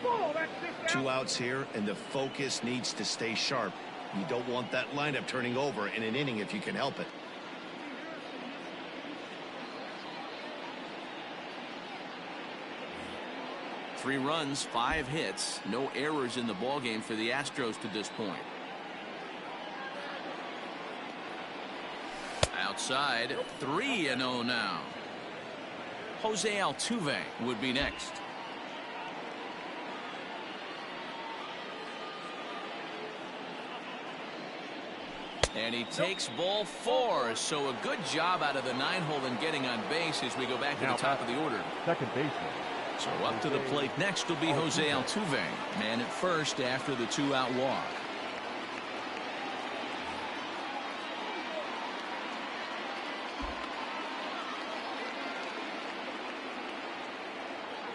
Ball, that's 2 outs here, and the focus needs to stay sharp. You don't want that lineup turning over in an inning if you can help it. Three runs, 5 hits, no errors in the ballgame for the Astros to this point. Outside, 3-0 now. Jose Altuve would be next. And he takes ball 4, so a good job out of the 9-hole in getting on base as we go back to the top of the order. Second baseman. So up to the plate next will be Jose Altuve, man at first after the 2-out walk.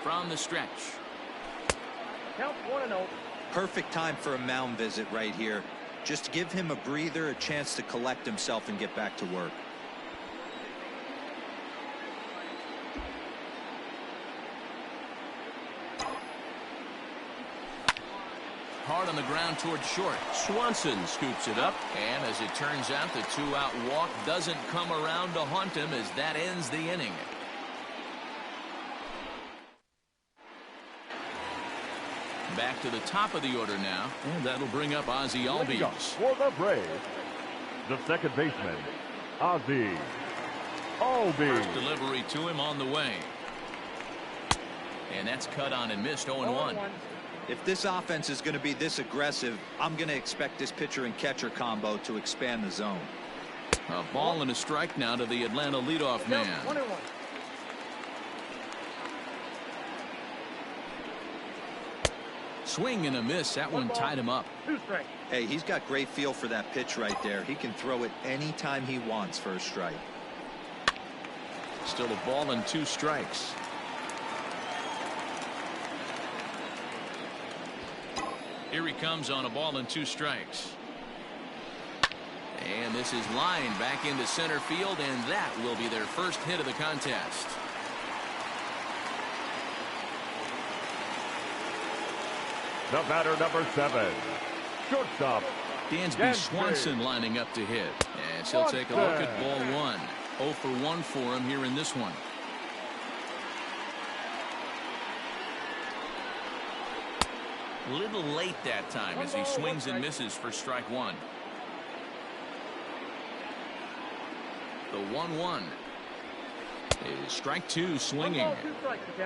From the stretch. Count 1-0. Perfect time for a mound visit right here. Just give him a breather, a chance to collect himself and get back to work. Hard on the ground towards short. Swanson scoops it up, and as it turns out, the 2-out walk doesn't come around to haunt him as that ends the inning. Back to the top of the order now, and that'll bring up Ozzie Albies. For the Braves, the second baseman, Ozzie Albies. First delivery to him on the way. And that's cut on and missed 0-1. If this offense is going to be this aggressive, I'm going to expect this pitcher and catcher combo to expand the zone. A ball and a strike now to the Atlanta leadoff man. 1-1. Swing and a miss. That one tied him up. 2 strikes. Hey, he's got great feel for that pitch right there. He can throw it anytime he wants for a strike. Still a ball and 2 strikes. Here he comes on a ball and 2 strikes. And this is lined back into center field, and that will be their first hit of the contest. The batter, number 7, shortstop, Dansby Swanson lining up to hit. As he'll take a look at ball 1. 0 for 1 for him here in this one. Little late that time as he swings and misses for strike one. The 1-1 is strike two swinging.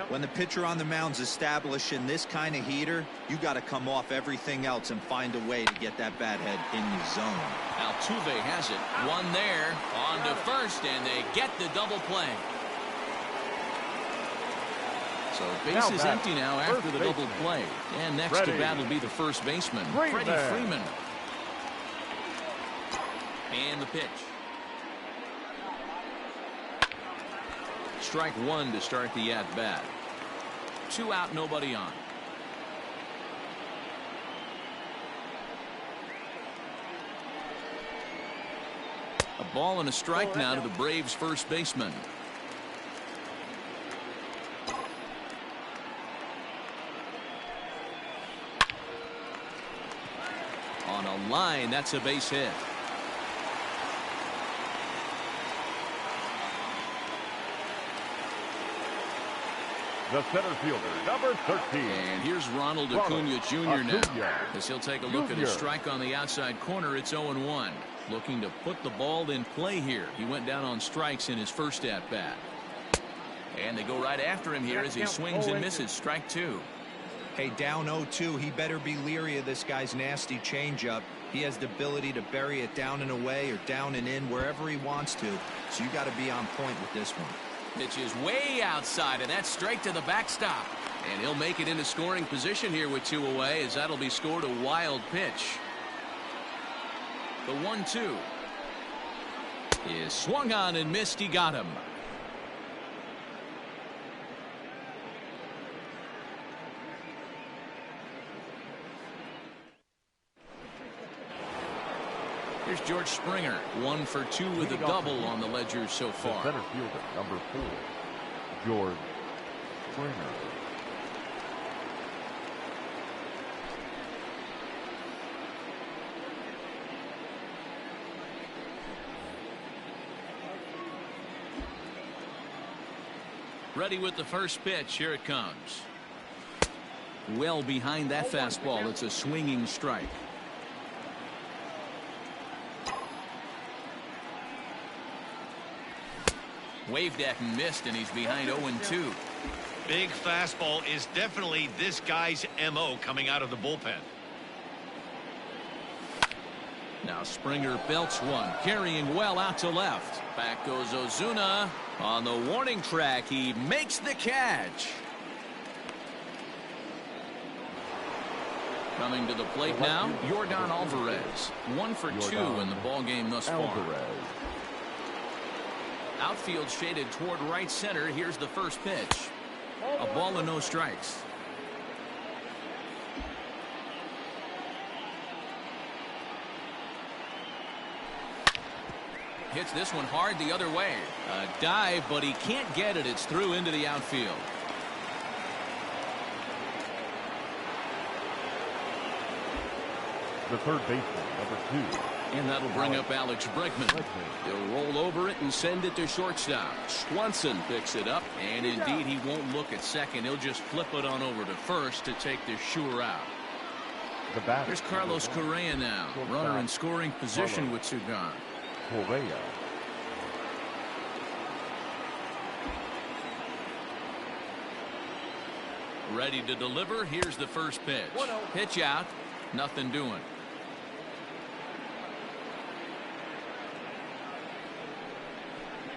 When the pitcher on the mound's establishing this kind of heater, you got to come off everything else and find a way to get that bat head in the zone. Altuve has it. One there on to first, and they get the double play. So base is empty now after the double play. And next to bat will be the first baseman, Freddie Freeman. And the pitch. Strike one to start the at-bat. 2 out, nobody on. A ball and a strike now to the Braves' first baseman. On a line, that's a base hit. The center fielder, number 13. And here's Ronald Acuna Jr. now. As he'll take a look at his strike on the outside corner, it's 0-1. Looking to put the ball in play here. He went down on strikes in his first at-bat. And they go right after him here as he swings and misses. Strike two. Hey, down 0-2, he better be leery of this guy's nasty changeup. He has the ability to bury it down and away or down and in wherever he wants to. So you got to be on point with this one. Pitch is way outside, and that's straight to the backstop. And he'll make it into scoring position here with 2 away, as that'll be scored a wild pitch. The 1-2 is swung on and missed. He got him. Here's George Springer, 1 for 2 with a double on the ledger so far. The center fielder, number 4, George Springer. Ready with the first pitch. Here it comes. Well behind that fastball. It's a swinging strike. Waved at and missed, and he's behind 0-2. Big fastball is definitely this guy's MO coming out of the bullpen. Now Springer belts one, carrying well out to left. Back goes Ozuna. On the warning track, he makes the catch. Coming to the plate now, Yordan Alvarez. 1 for 2 in the ballgame thus far. Outfield shaded toward right center. Here's the first pitch. A ball and no strikes. Hits this one hard the other way. A dive, but he can't get it. It's through into the outfield. The third baseman, number 2. And that'll bring up Alex Bregman. He'll roll over it and send it to shortstop. Swanson picks it up, and indeed he won't look at second. He'll just flip it on over to first to take the sure out. Here's Carlos Correa now. Runner in scoring position with 2 gone. Correa. Ready to deliver. Here's the first pitch. Pitch out. Nothing doing.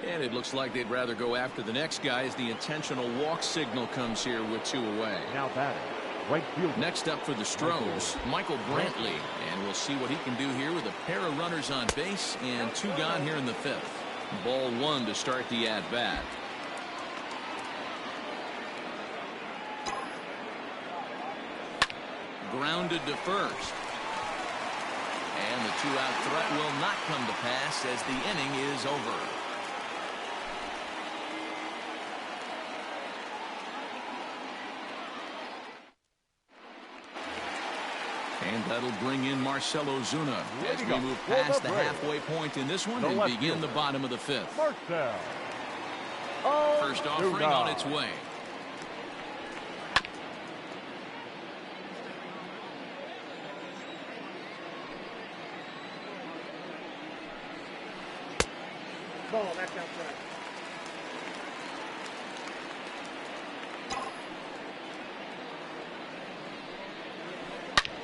And it looks like they'd rather go after the next guy as the intentional walk signal comes here with 2 away. Now batting, right field. Next up for the Stros, Michael Brantley. And we'll see what he can do here with a pair of runners on base and 2 gone here in the 5th. Ball 1 to start the at-bat. Grounded to first. And the 2-out threat will not come to pass as the inning is over. And that'll bring in Marcell Ozuna as we move past the halfway point in this one and begin the bottom of the fifth. First offering on its way. Ball, that's outside.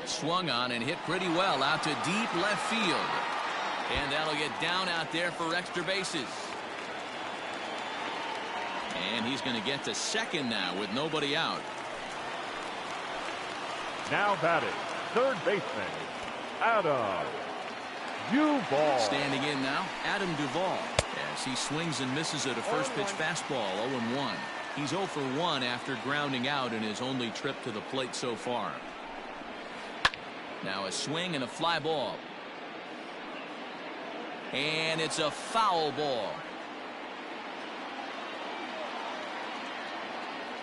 Swung on and hit pretty well out to deep left field. And that'll get down out there for extra bases. And he's going to get to second now with nobody out. Now batting, third baseman, Adam Duvall. Standing in now, Adam Duvall, as he swings and misses at a first pitch fastball, 0-1. He's 0 for 1 after grounding out in his only trip to the plate so far. Now a swing and a fly ball. And it's a foul ball.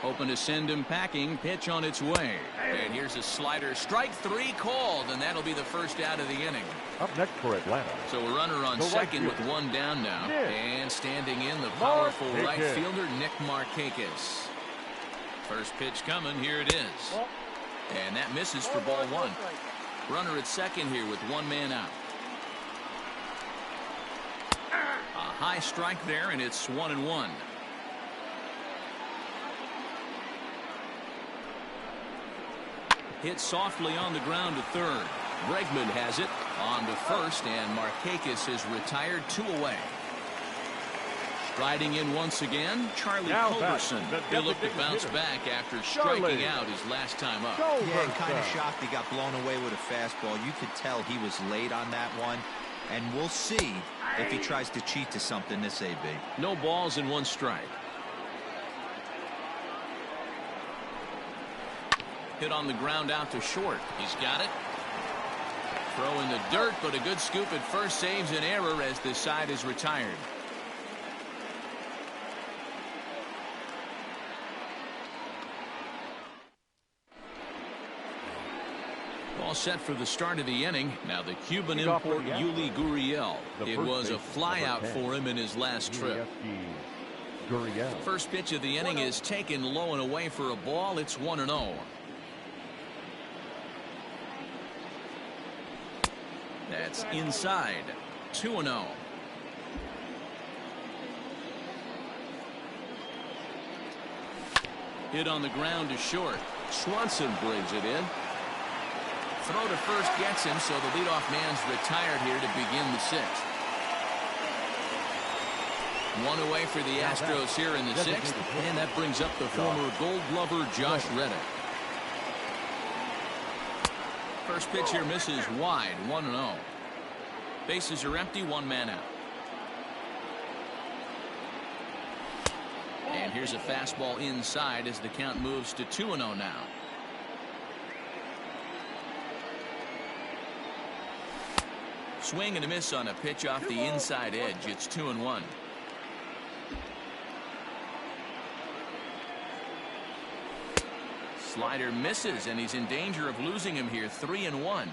Hoping to send him packing. Pitch on its way. And here's a slider. Strike 3 called, and that'll be the first out of the inning. Up next for Atlanta. So a runner on second with 1 down now. And standing in, the powerful right fielder, Nick Markakis. First pitch coming. Here it is. And that misses for ball 1. Runner at second here with 1 man out. A high strike there, and it's 1-1. Hit softly on the ground to third. Bregman has it on to first, and Markakis is retired 2 away. Striding in once again, Charlie Culberson. He'll look to bounce back after striking out his last time up. Yeah, kind of shocked he got blown away with a fastball. You could tell he was late on that one, and we'll see if he tries to cheat to something this AB. No balls and 1 strike. Hit on the ground out to short. He's got it. Throw in the dirt, but a good scoop at first saves an error as this side is retired. All set for the start of the inning. Now the Cuban import Yuli Gurriel. It was a flyout for him in his last trip. First pitch of the inning is taken low and away for a ball. It's 1-0. That's inside. 2-0. Hit on the ground to short. Swanson brings it in. Throw to first gets him, so the leadoff man's retired here to begin the 6th. 1 away for the Astros here in the 6th, and that brings up the former Gold Glover Josh Reddick. First pitch here misses wide, 1-0. Bases are empty, 1 man out. And here's a fastball inside as the count moves to 2-0 now. Swing and a miss on a pitch off the inside edge. It's 2-1. Slider misses, and he's in danger of losing him here. 3-1.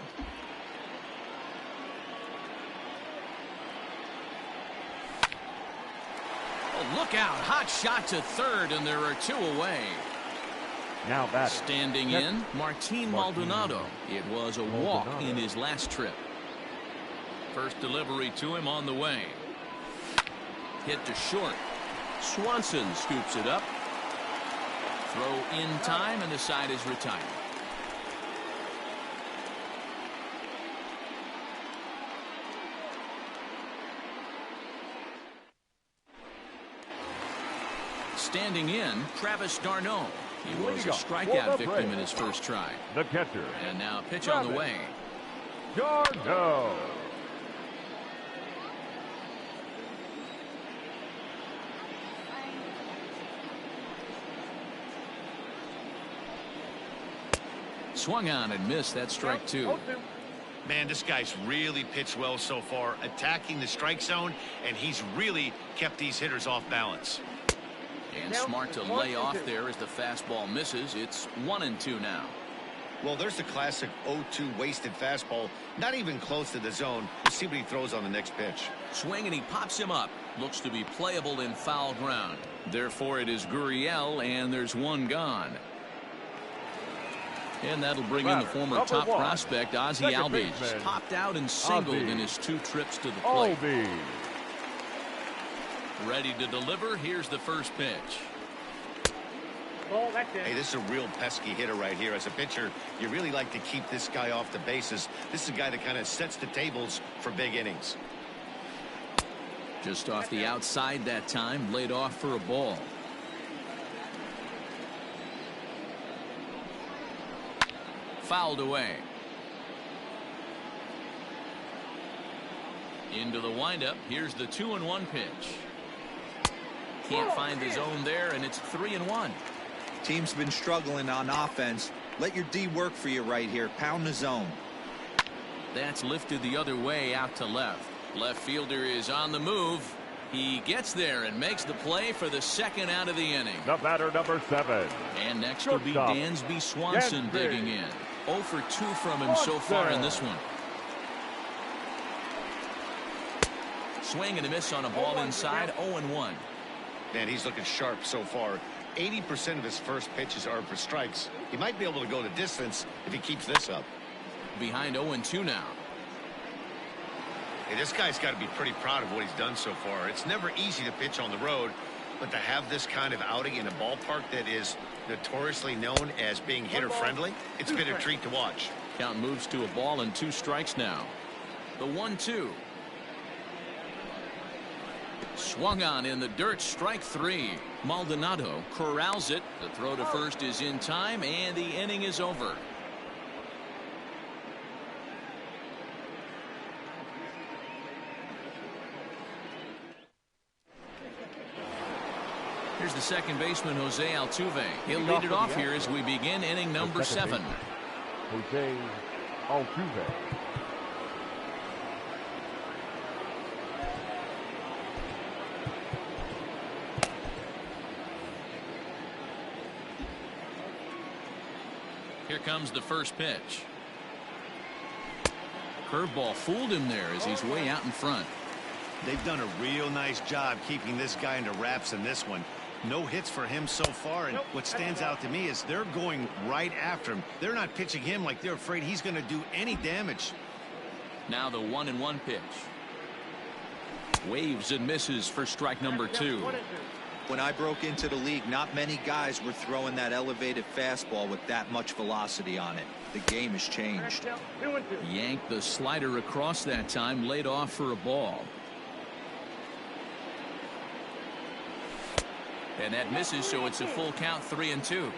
Oh, look out. Hot shot to third, and there are 2 away. Now back. Standing in, Martin Maldonado. It was a walk in his last trip. First delivery to him on the way. Hit to short. Swanson scoops it up. Throw in time, and the side is retired. Standing in, Travis d'Arnaud. He was a strikeout victim in his first try. The catcher. And now a pitch on the way. d'Arnaud. Swung on and missed. That strike 2. Man, this guy's really pitched well so far, attacking the strike zone, and he's really kept these hitters off balance. And smart to lay off there as the fastball misses. It's 1-2 now. Well, there's the classic 0-2 wasted fastball. Not even close to the zone. Let's see what he throws on the next pitch. Swing, and he pops him up. Looks to be playable in foul ground. Therefore, it is Gurriel, and there's one gone. And that'll bring in the former top prospect, Ozzie Albies. Popped out and singled in his 2 trips to the plate. Ready to deliver. Here's the first pitch. Hey, this is a real pesky hitter right here. As a pitcher, you really like to keep this guy off the bases. This is a guy that kind of sets the tables for big innings. Just off the outside that time, laid off for a ball. Fouled away. Into the windup. Here's the 2-1 pitch. Can't find the zone there, and it's 3-1. Team's been struggling on offense. Let your D work for you right here. Pound the zone. That's lifted the other way out to left. Left fielder is on the move. He gets there and makes the play for the second out of the inning. The batter, number 7. And next will be Dansby Swanson digging in. 0 for 2 from him so far in this one. Swing and a miss on a ball inside. 0-1. Man, he's looking sharp so far. 80% of his first pitches are for strikes. He might be able to go the distance if he keeps this up. Behind 0-2 now. Hey, this guy's got to be pretty proud of what he's done so far. It's never easy to pitch on the road, but to have this kind of outing in a ballpark that is notoriously known as being hitter-friendly, it's been a treat to watch. Count moves to a ball and 2 strikes now. The 1-2. Swung on in the dirt, strike 3. Maldonado corrals it. The throw to first is in time, and the inning is over. Here's the second baseman, Jose Altuve. He'll lead it off here as we begin inning number 7. Jose Altuve. Here comes the first pitch. Curveball fooled him there as he's way out in front. They've done a real nice job keeping this guy into wraps in this one. No hits for him so far, and what stands out to me is they're going right after him. They're not pitching him like they're afraid he's going to do any damage. Now the 1-1 pitch. Waves and misses for strike number 2. When I broke into the league, not many guys were throwing that elevated fastball with that much velocity on it. The game has changed. Yanked the slider across that time, laid off for a ball. And that misses, so it's a full count, 3-2.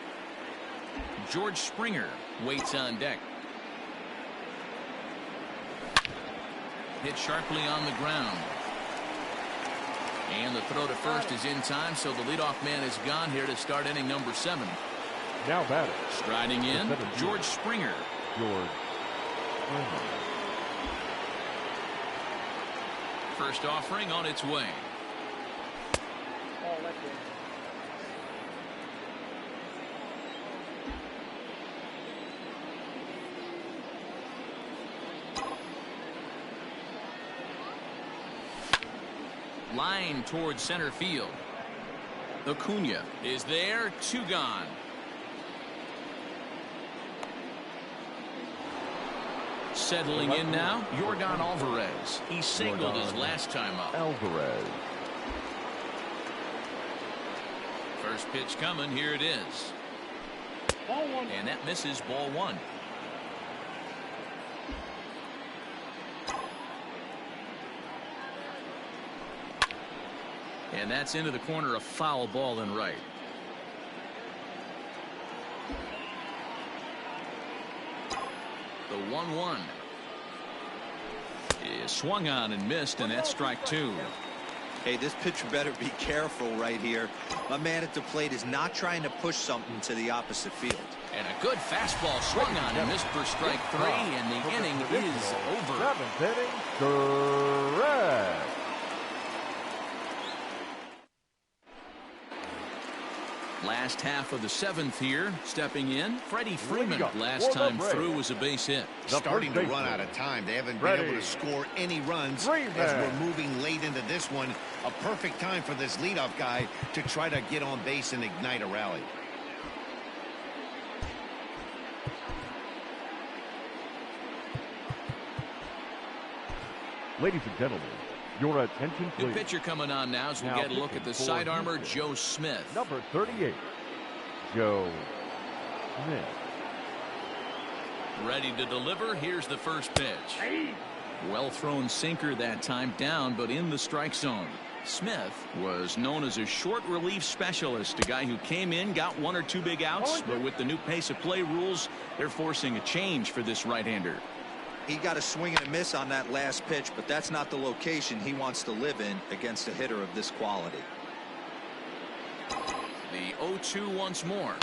George Springer waits on deck. Hit sharply on the ground. And the throw to first is in time, so the leadoff man is gone here to start inning number 7. Now batter. Striding in, George Springer. George Springer. First offering on its way. Line towards center field. Acuna is there, 2 gone. Settling in now, Yordan Alvarez. He singled his last time up. Alvarez. First pitch coming, here it is. And that misses, ball 1. And that's into the corner, a foul ball and right. The 1-1 is swung on and missed, and that's strike 2. Hey, this pitcher better be careful right here. My man at the plate is not trying to push something to the opposite field. And a good fastball swung on and missed for strike 3, and the inning is over. 7th inning, correct. Last half of the 7th here. Stepping in, Freddie Freeman. Last time through was a base hit. Starting to run out of time. They haven't been able to score any runs as we're moving late into this one. A perfect time for this leadoff guy to try to get on base and ignite a rally. Ladies and gentlemen, your attention, please. New pitcher coming on now as we get a look at the side armor, Joe Smith. Number 38, Joe Smith. Ready to deliver. Here's the first pitch. Well thrown sinker that time, down but in the strike zone. Smith was known as a short relief specialist, a guy who came in, got 1 or 2 big outs, but with the new pace of play rules, they're forcing a change for this right-hander. He got a swing and a miss on that last pitch, but that's not the location he wants to live in against a hitter of this quality. The 0-2 once more.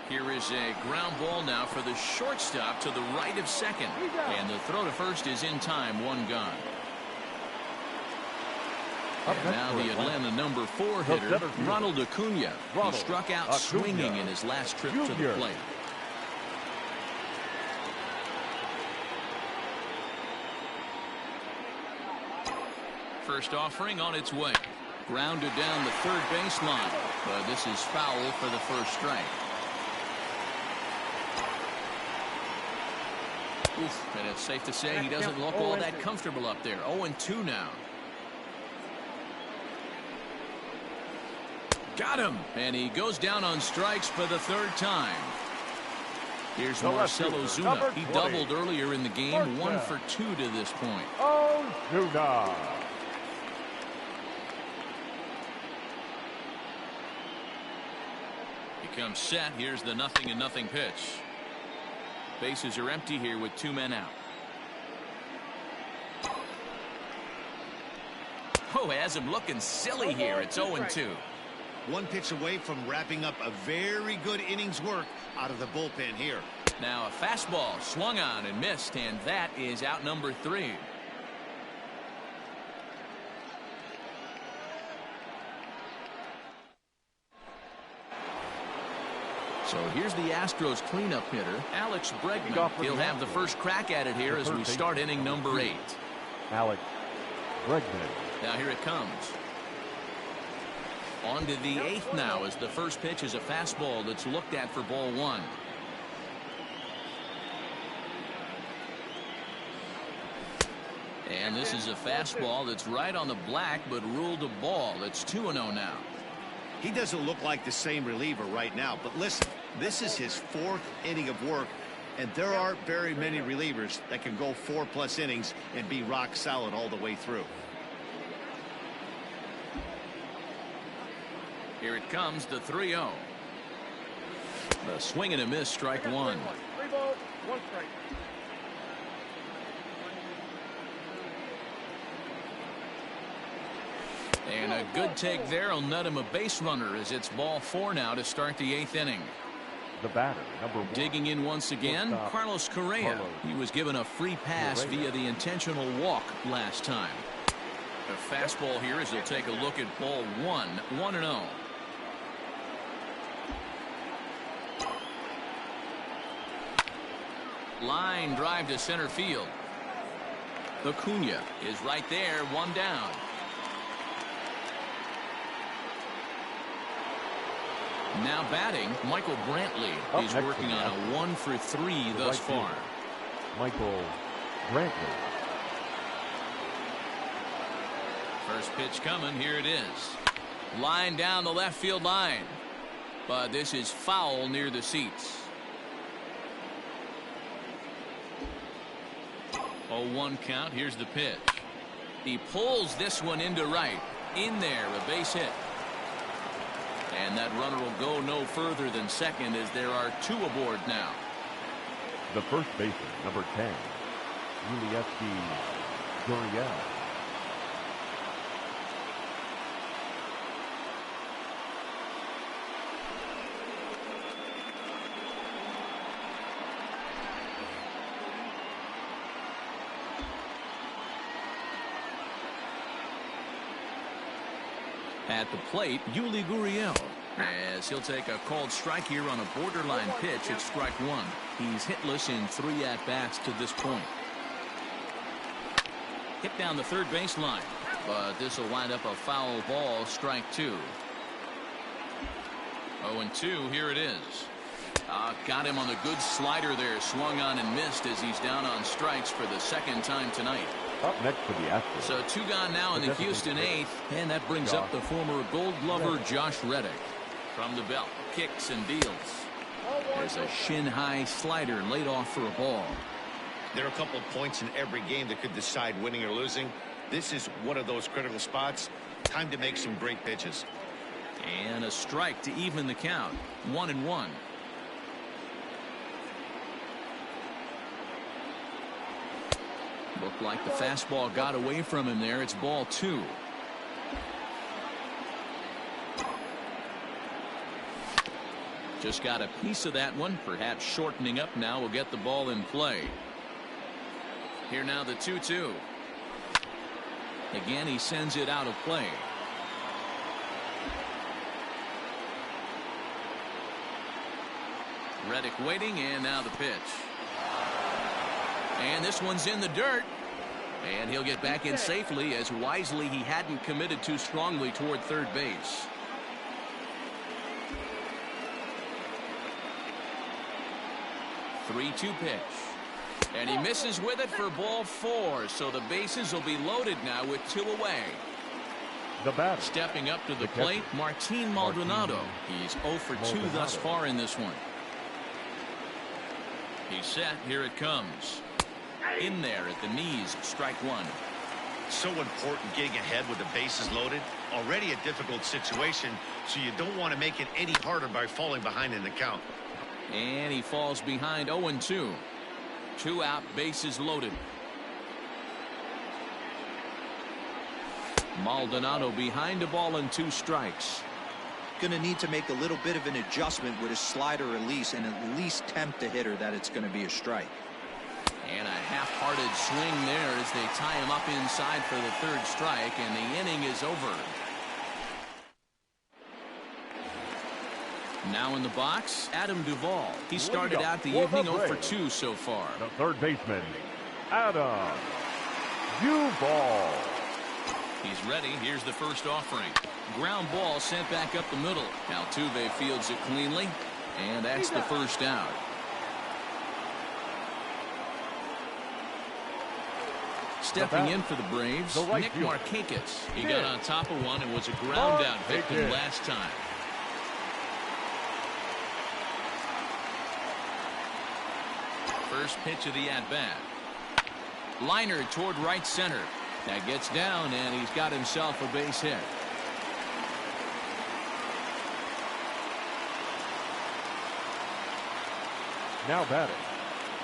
Here is a ground ball now for the shortstop to the right of second. And the throw to first is in time, 1 gone. And now the Atlanta number 4 hitter, Ronald Acuna. He struck out swinging in his last trip to the plate. First offering on its way. Grounded down the third baseline, but this is foul for the first strike. Oof, and it's safe to say he doesn't look all that comfortable up there. 0-2 now. Got him, and he goes down on strikes for the 3rd time. Here's Marcell Ozuna. He doubled earlier in the game, 1 for 2 to this point. Ozuna. Comes set. Here's the 0-0 pitch. Bases are empty here with 2 men out. Oh, has him looking silly here. It's 0-2. 1 pitch away from wrapping up a very good innings work out of the bullpen here. Now a fastball swung on and missed, and that is out number 3. So here's the Astros cleanup hitter, Alex Bregman. He'll have the first crack at it here as we start inning number 8. Alex Bregman. Now here it comes. On to the 8th now as the first pitch is a fastball that's looked at for ball 1. And this is a fastball that's right on the black but ruled a ball. It's 2-0 now. He doesn't look like the same reliever right now, but listen, this is his 4th inning of work, and there aren't very many relievers that can go 4+ innings and be rock solid all the way through. Here it comes, the 3-0. The swing and a miss, strike 1. 3 balls, 1 strike. And a good take there will net him a base runner as it's ball 4 now to start the 8th inning. The batter, number 1. Digging in once again, Carlos Correa. He was given a free pass via the intentional walk last time. A fastball here as he'll take a look at ball 1, 1-0. Line drive to center field. Acuna is right there, 1 down. Now batting, Michael Brantley. He's working on a 1 for 3 thus far. Michael Brantley. First pitch coming. Here it is. Line down the left field line. But this is foul near the seats. 0-1 count. Here's the pitch. He pulls this one into right. In there, a base hit. And that runner will go no further than second as there are 2 aboard now. The first baseman, number 10, Yulieski Gurriel. At the plate, Yuli Gurriel. As he'll take a called strike here on a borderline pitch at strike one. He's hitless in 3 at-bats to this point. Hit down the third baseline, but this will wind up a foul ball, strike 2. 0-2, here it is. Got him on the good slider there, swung on and missed as he's down on strikes for the second time tonight. Up next for the Astros. So 2 gone now in the Houston 8th, and that brings up the former Gold Glover Josh Reddick. From the belt, kicks and deals. There's a shin-high slider laid off for a ball. There are a couple of points in every game that could decide winning or losing. This is one of those critical spots. Time to make some great pitches. And a strike to even the count. 1-1. Looked like the fastball got away from him there. It's ball 2. Just got a piece of that one. Perhaps shortening up now will get the ball in play. Here now the 2-2. Again, he sends it out of play. Reddick waiting, and now the pitch. And this one's in the dirt. And he'll get back in safely, as wisely he hadn't committed too strongly toward third base. Three-two pitch. And he misses with it for ball 4. So the bases will be loaded now with 2 away. The batter. Stepping up to the plate, Martin Maldonado. He's 0 for 2 thus far in this one. He's set. Here it comes. In there at the knees. Strike 1. So important getting ahead with the bases loaded. Already a difficult situation, so you don't want to make it any harder by falling behind in the count. And he falls behind. 0-2. 2 out, bases loaded. Maldonado behind a ball and 2 strikes. Going to need to make a little bit of an adjustment with his slider release and at least tempt the hitter that it's going to be a strike. And a half-hearted swing there as they tie him up inside for the 3rd strike, and the inning is over. Now in the box, Adam Duvall. He started out the evening 0 for 2 so far. The third baseman, Adam Duvall. He's ready. Here's the first offering. Ground ball sent back up the middle. Altuve fields it cleanly, and that's the first out. Stepping in for the Braves, Nick Markakis. He got on top of one and was a ground out victim last time. First pitch of the at-bat. Liner toward right center. That gets down, and he's got himself a base hit. Now batting,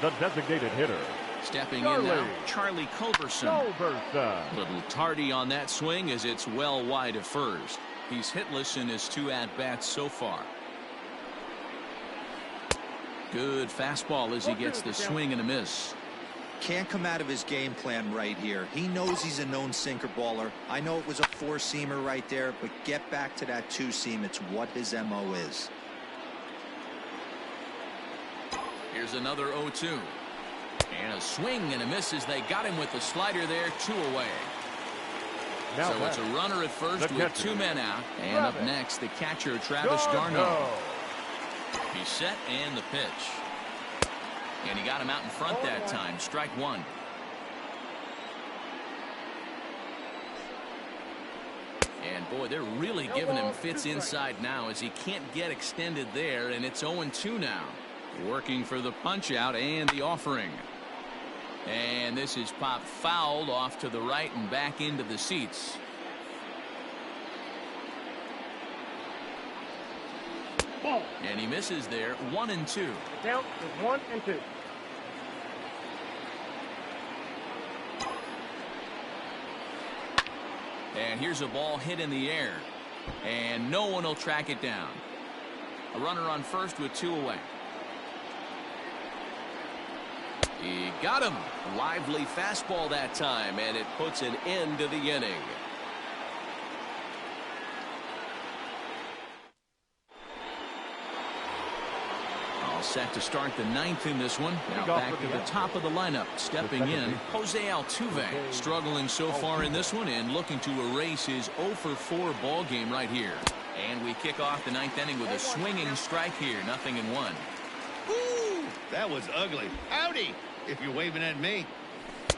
the designated hitter. Stepping in now, Charlie Culberson. A little tardy on that swing as it's well wide of first. He's hitless in his 2 at-bats so far. Good fastball as he gets the swing and a miss. Can't come out of his game plan right here. He knows he's a known sinker baller. I know it was a 4-seamer right there, but get back to that 2-seam. It's what his MO is. Here's another 0-2. And a swing and a miss as they got him with the slider there. 2 away. Now so it's a runner at first with 2 men out. And up next, the catcher, Travis d'Arnaud. He's set, and the pitch. And he got him out in front that time. Strike 1. And boy, they're really giving him fits inside now as he can't get extended there, and it's 0-2 now. Working for the punch out and the offering. And this is popped fouled off to the right and back into the seats. Ball. And he misses there. 1-2. Count is 1-2. And here's a ball hit in the air. And no one will track it down. A runner on first with 2 away. He got him. Lively fastball that time, and it puts an end to the inning. All set to start the ninth in this one. Now back to the top of the lineup. Stepping in, Jose Altuve. Struggling so far in this one and looking to erase his 0 for 4 ball game right here. And we kick off the ninth inning with a swinging strike here. 0-1. Ooh, that was ugly. Howdy, if you're waving at me.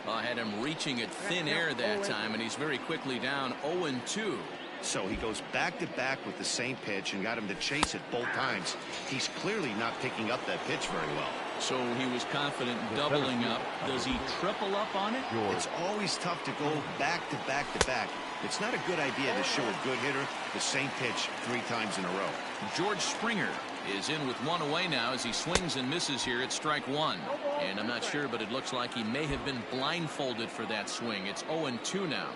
I had him reaching at thin air that time, and he's very quickly down 0-2. So he goes back-to-back with the same pitch and got him to chase it both times. He's clearly not picking up that pitch very well. So he was confident doubling up. Does he triple up on it? It's always tough to go back-to-back-to-back. It's not a good idea to show a good hitter the same pitch 3 times in a row. George Springer is in with 1 away now as he swings and misses here at strike 1. And I'm not sure, but it looks like he may have been blindfolded for that swing. It's 0-2 now.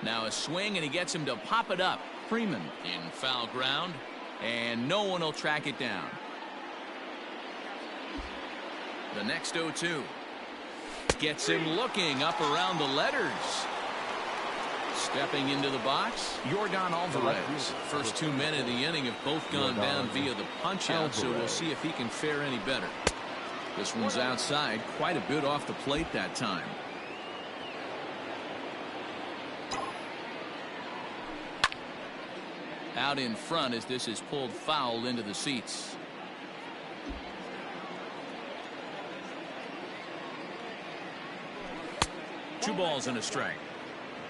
Now a swing, and he gets him to pop it up. Freeman in foul ground, and no one will track it down. The next 0-2 gets him looking up around the letters. Stepping into the box, Yordan Alvarez. First 2 men of the inning have both gone down via the punch-out, so we'll see if he can fare any better. This one's outside, quite a bit off the plate that time. Out in front as this is pulled foul into the seats. Two balls and a strike.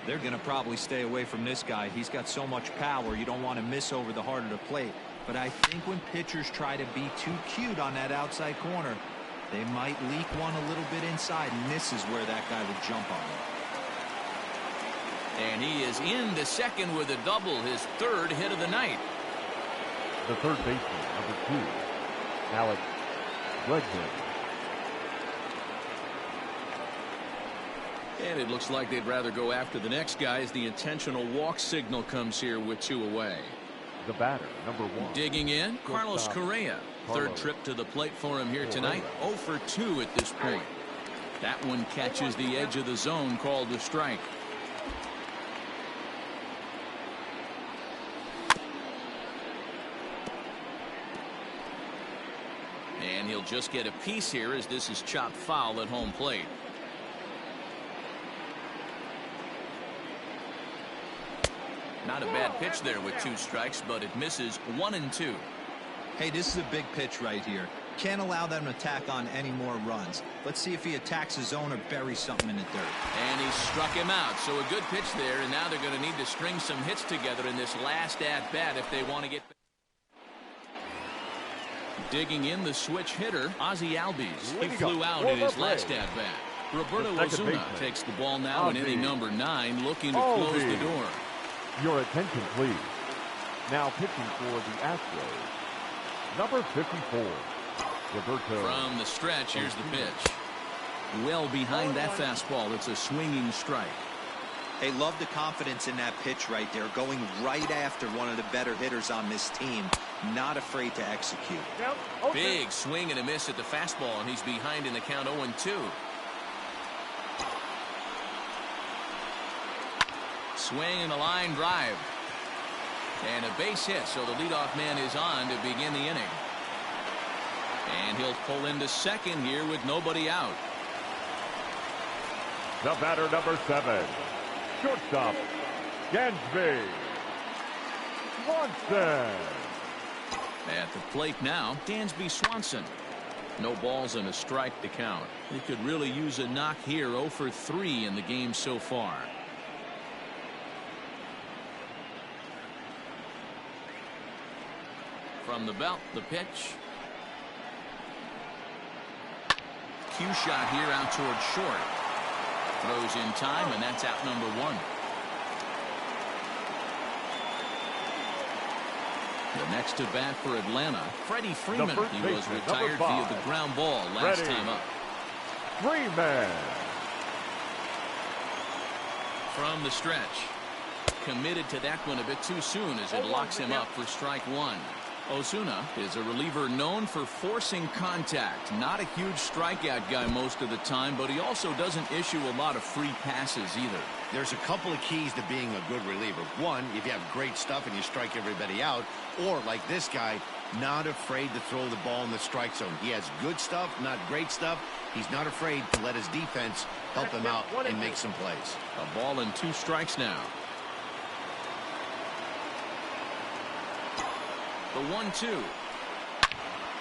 They're going to probably stay away from this guy. He's got so much power. You don't want to miss over the heart of the plate. But I think when pitchers try to be too cute on that outside corner, they might leak one a little bit inside, and this is where that guy would jump on him. And he is in the second with a double, his 3rd hit of the night. The third baseman, number 2, Alex Bregman. And it looks like they'd rather go after the next guy as the intentional walk signal comes here with 2 away. The batter, number 1. Digging in, Carlos Correa. Third trip to the plate for him here tonight. 0 for 2 at this point. That one catches the edge of the zone, called a strike. And he'll just get a piece here as this is chopped foul at home plate. Not a bad pitch there with 2 strikes, but it misses 1-2. Hey, this is a big pitch right here. Can't allow them to tack on any more runs. Let's see if he attacks his zone or buries something in the dirt. And he struck him out. So a good pitch there, and now they're going to need to string some hits together in this last at-bat if they want to get. Digging in, the switch hitter, Ozzie Albies. He flew out in his last at-bat. Roberto Osuna takes the ball now in inning number 9, looking to close the door. Your attention, please. Now pitching for the Astros, number 54, Roberto. From the stretch, here's the pitch. Well behind that fastball. It's a swinging strike. Hey, love the confidence in that pitch right there. Going right after one of the better hitters on this team. Not afraid to execute. Big swing and a miss at the fastball, and he's behind in the count 0-2. Swing and a line drive. And a base hit, so the leadoff man is on to begin the inning. And he'll pull into second here with nobody out. The batter, number 7, shortstop, Dansby Swanson. At the plate now, Dansby Swanson. No balls and a strike to count. He could really use a knock here. 0 for 3 in the game so far. From the belt, the pitch. Cue shot here out towards short. Throws in time, and that's out number 1. The next to bat for Atlanta, Freddie Freeman. He was retired via the ground ball last time up. Freeman. From the stretch. Committed to that one a bit too soon as it locks him up for strike 1. Osuna is a reliever known for forcing contact. Not a huge strikeout guy most of the time, but he also doesn't issue a lot of free passes either. There's a couple of keys to being a good reliever. One, if you have great stuff and you strike everybody out, or like this guy, not afraid to throw the ball in the strike zone. He has good stuff, not great stuff. He's not afraid to let his defense help him out and make some plays. A ball and 2 strikes now. The 1-2.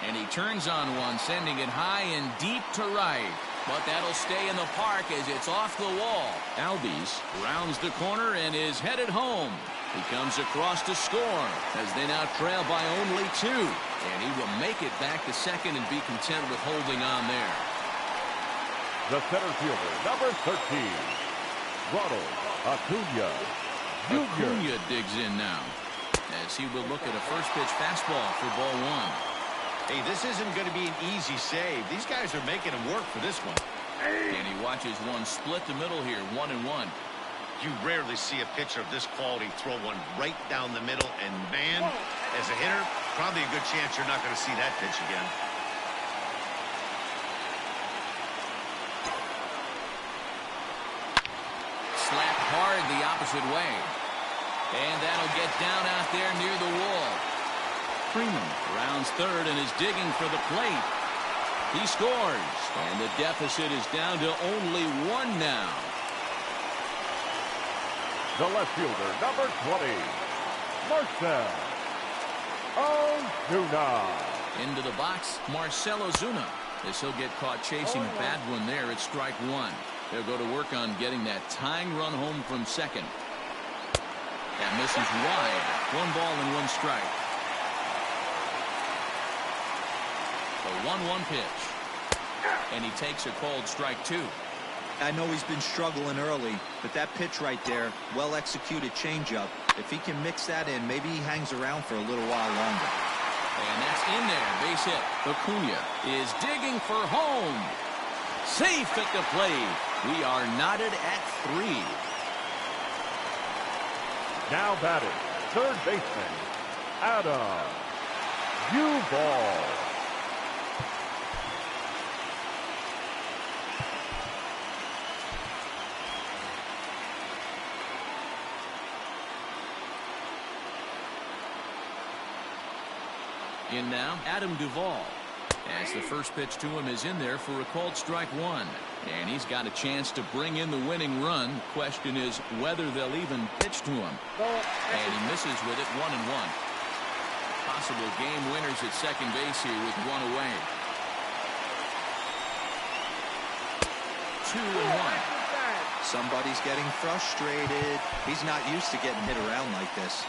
And he turns on one, sending it high and deep to right. But that'll stay in the park as it's off the wall. Albies rounds the corner and is headed home. He comes across to score as they now trail by only 2. And he will make it back to second and be content with holding on there. The center fielder, number 13, Ronald Acuna Jr. Acuna digs in now as he will look at a first pitch fastball for ball 1. Hey, this isn't going to be an easy save. These guys are making him work for this one. And he watches one split the middle here, 1-1. You rarely see a pitcher of this quality throw one right down the middle. And, man, as a hitter, probably a good chance you're not going to see that pitch again. Slapped hard the opposite way. And that'll get down out there near the wall. Freeman rounds third and is digging for the plate. He scores, and the deficit is down to only 1 now. The left fielder, number 20, Marcell Ozuna. Into the box, Marcell Ozuna, as he'll get caught chasing a bad one there at strike 1. They'll go to work on getting that tying run home from second. That misses wide. 1 ball and 1 strike. The 1-1 pitch. And he takes a called strike 2. I know he's been struggling early, but that pitch right there, well-executed changeup. If he can mix that in, maybe he hangs around for a little while longer. And that's in there. Base hit. Acuna is digging for home. Safe at the plate. We are knotted at 3. Now batting, third baseman, Adam Duvall. In now, Adam Duvall. As the first pitch to him is in there for a called strike 1. And he's got a chance to bring in the winning run. Question is whether they'll even pitch to him. And he misses with it, 1-1. Possible game winners at second base here with 1 away. 2-1. Somebody's getting frustrated. He's not used to getting hit around like this.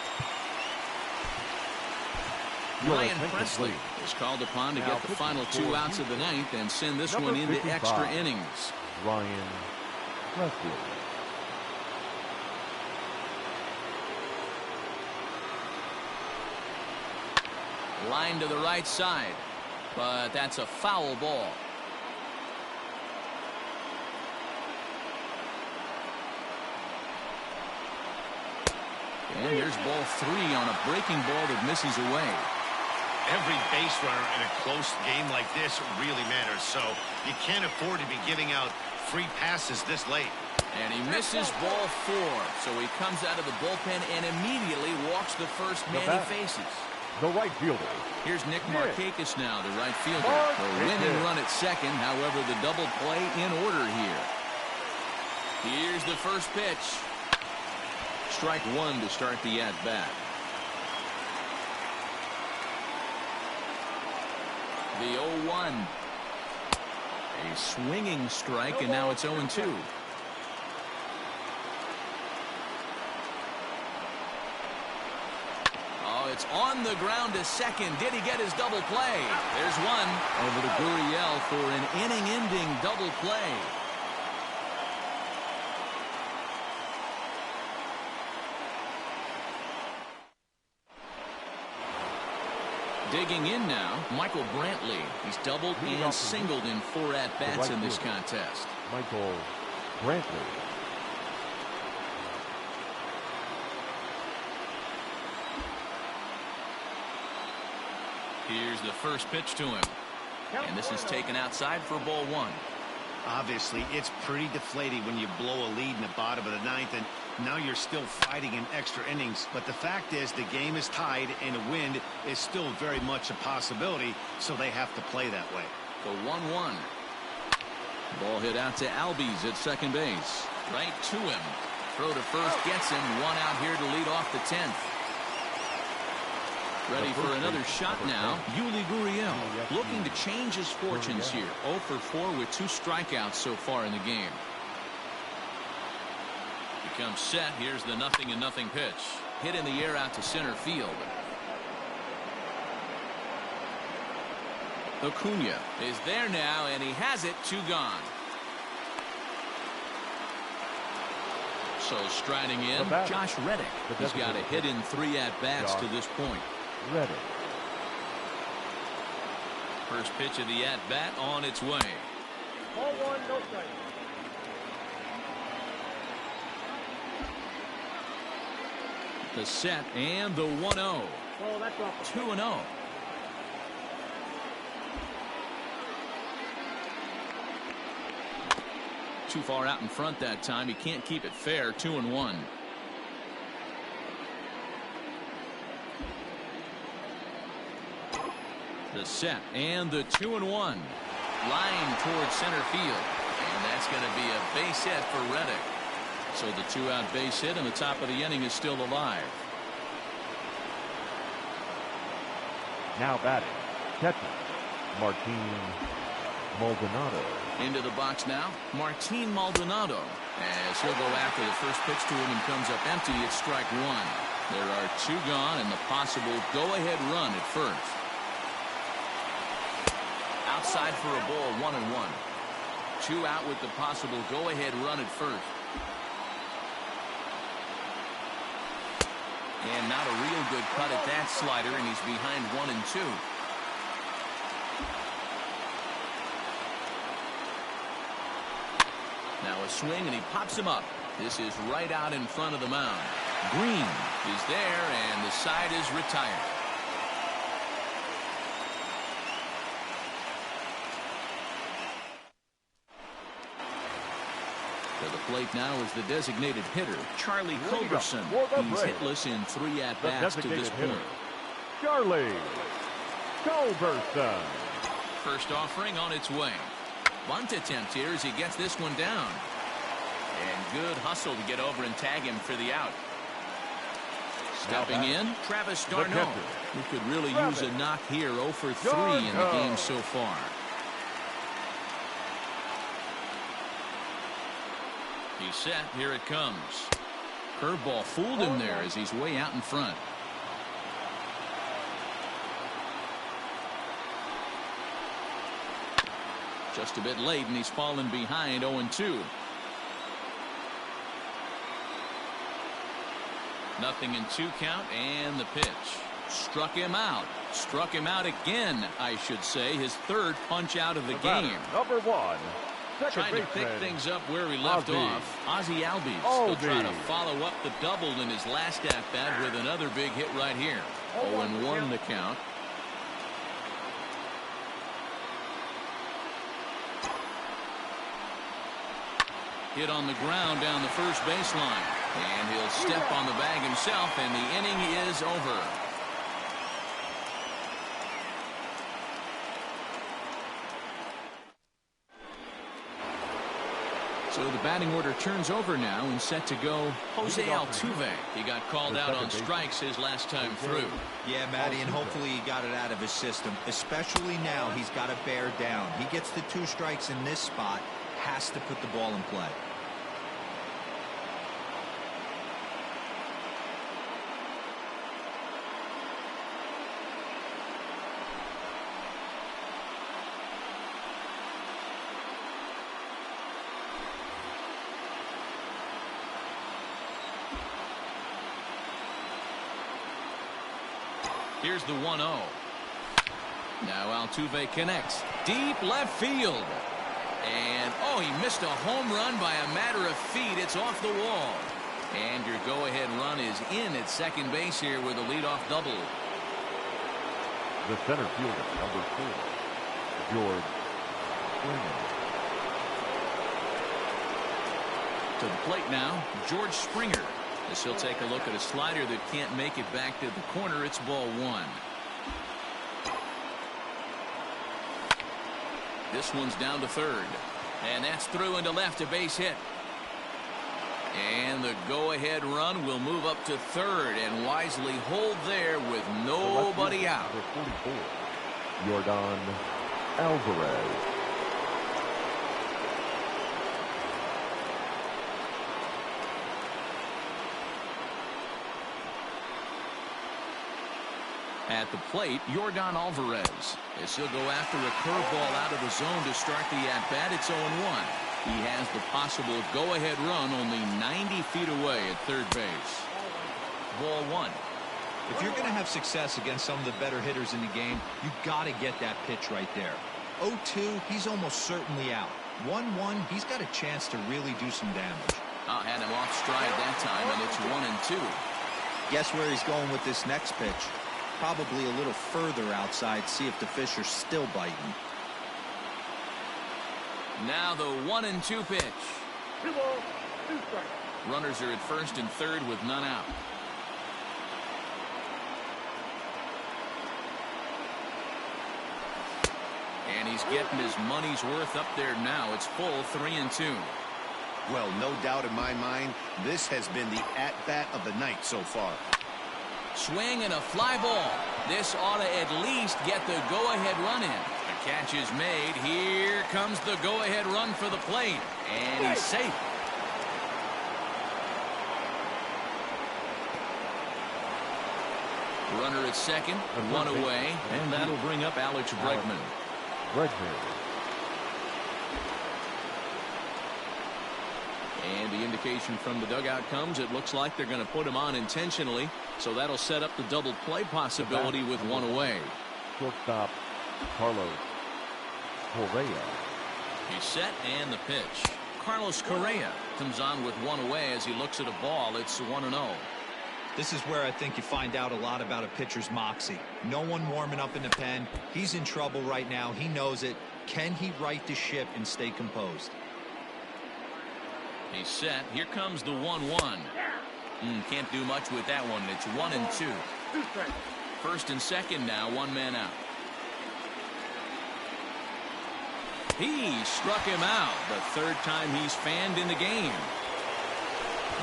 Ryan Presley is called upon to get the final 2 outs of the 9th and send this one into extra innings. Ryan Presley. Line to the right side, but that's a foul ball. And here's ball 3 on a breaking ball that misses away. Every base runner in a close game like this really matters, so you can't afford to be giving out free passes this late. And he misses ball 4, so he comes out of the bullpen and immediately walks the first man he faces. The right fielder. Here's Nick Markakis now, the right fielder. The winning run at second, however, the double play in order here. Here's the first pitch. Strike 1 to start the at-bat. The 0-1. A swinging strike, and now it's 0-2. Oh, it's on the ground to second. Did he get his double play? There's one over to Gurriel for an inning-ending double play. Digging in now, Michael Brantley. He's doubled and singled in 4 at-bats in this contest. Michael Brantley. Here's the first pitch to him. And this is taken outside for ball 1. Obviously, it's pretty deflating when you blow a lead in the bottom of the 9th, and Now you're still fighting in extra innings, but the fact is the game is tied and a win is still very much a possibility, so they have to play that way. The 1-1. Ball hit out to Albies at second base. Right to him. Throw to first gets him. One out here to lead off the 10th. Ready for another shot now. Yuli Gurriel looking to change his fortunes here. 0 for 4 with 2 strikeouts so far in the game. Becomes set. Here's the 0-0 pitch. Hit in the air out to center field. Acuna is there now, and he has it. 2 gone. So striding in, Josh Reddick. He's got a hit in 3 at-bats to this point. Reddick. First pitch of the at-bat on its way. Ball 1, no strike. The set and the 1-0. Oh, that's off. 2-0. Too far out in front that time. He can't keep it fair. 2-1. The set and the 2-1. Line towards center field. And that's going to be a base hit for Reddick. So the 2-out base hit and the top of the inning is still alive. Now batting, catcher, Martin Maldonado. Into the box now, Martin Maldonado. As he'll go after the first pitch to him and comes up empty, it's strike 1. There are 2 gone and the possible go-ahead run at first. Outside for a ball, 1-1. 2 out with the possible go-ahead run at first. And not a real good cut at that slider, and he's behind 1-2. Now a swing, and he pops him up. This is right out in front of the mound. Green is there, and the side is retired. To the plate now is the designated hitter, Charlie Culberson. He's hitless in 3 at-bats to this point. Charlie Culberson. First offering on its way. Bunt attempt here as he gets this one down. And good hustle to get over and tag him for the out. Stepping in, Travis d'Arnaud, who could really use a knock here. 0 for 3 in the game so far. He's set. Here it comes. Curveball fooled him there as he's way out in front. Just a bit late, and he's fallen behind. 0-2. Nothing in 2 count, and the pitch. Struck him out. Struck him out again, I should say. His 3rd punch out of the game. Number 1. Trying to pick things up where he left off. Ozzie Albies. He'll try to follow up the double in his last at-bat with another big hit right here. 0-1 the count. Hit on the ground down the first baseline. And he'll step on the bag himself, and the inning is over. So the batting order turns over now and set to go Jose Altuve. He got called out on strikes his last time through. Yeah, Matty, and hopefully he got it out of his system. Especially now, he's got to bear down. He gets the 2 strikes in this spot, has to put the ball in play. Here's the 1-0. Now Altuve connects. Deep left field. And, oh, he missed a home run by a matter of feet. It's off the wall. And your go-ahead run is in at second base here with a leadoff double. The center fielder, number 4, George Springer. To the plate now, George Springer. As he'll take a look at a slider that can't make it back to the corner. It's ball one. This one's down to third. And that's through into left, a base hit. And the go-ahead run will move up to third and wisely hold there with nobody out. Number 44, Yordan Alvarez. At the plate, Yordan Alvarez. As he'll go after a curveball out of the zone to start the at-bat. It's 0-1. He has the possible go-ahead run only 90 feet away at third base. Ball one. If you're going to have success against some of the better hitters in the game, you got to get that pitch right there. 0-2, he's almost certainly out. 1-1, he's got a chance to really do some damage. Had him off stride that time, and it's 1-2. Guess where he's going with this next pitch? Probably a little further outside, see if the fish are still biting. Now the 1-2 pitch. 2 balls, 2 strikes. Runners are at first and third with none out. And he's getting his money's worth up there now. It's full 3-2. Well, no doubt in my mind, this has been the at-bat of the night so far. Swing and a fly ball. This ought to at least get the go-ahead run in. The catch is made. Here comes the go-ahead run for the plate. And he's safe. Runner at second, one away, and that'll bring up Alex Bregman. And the indication from the dugout comes, it looks like they're going to put him on intentionally, so that'll set up the double play possibility with one away. Shortstop Carlos Correa. He's set and the pitch. Carlos Correa comes on with one away as he looks at a ball. It's 1-0. This is where I think you find out a lot about a pitcher's moxie. No one warming up in the pen. He's in trouble right now. He knows it. Can he right the ship and stay composed? He's set. Here comes the 1-1. Can't do much with that one. It's 1-2. 2 strikes. First and second now, one man out. He struck him out. The third time he's fanned in the game.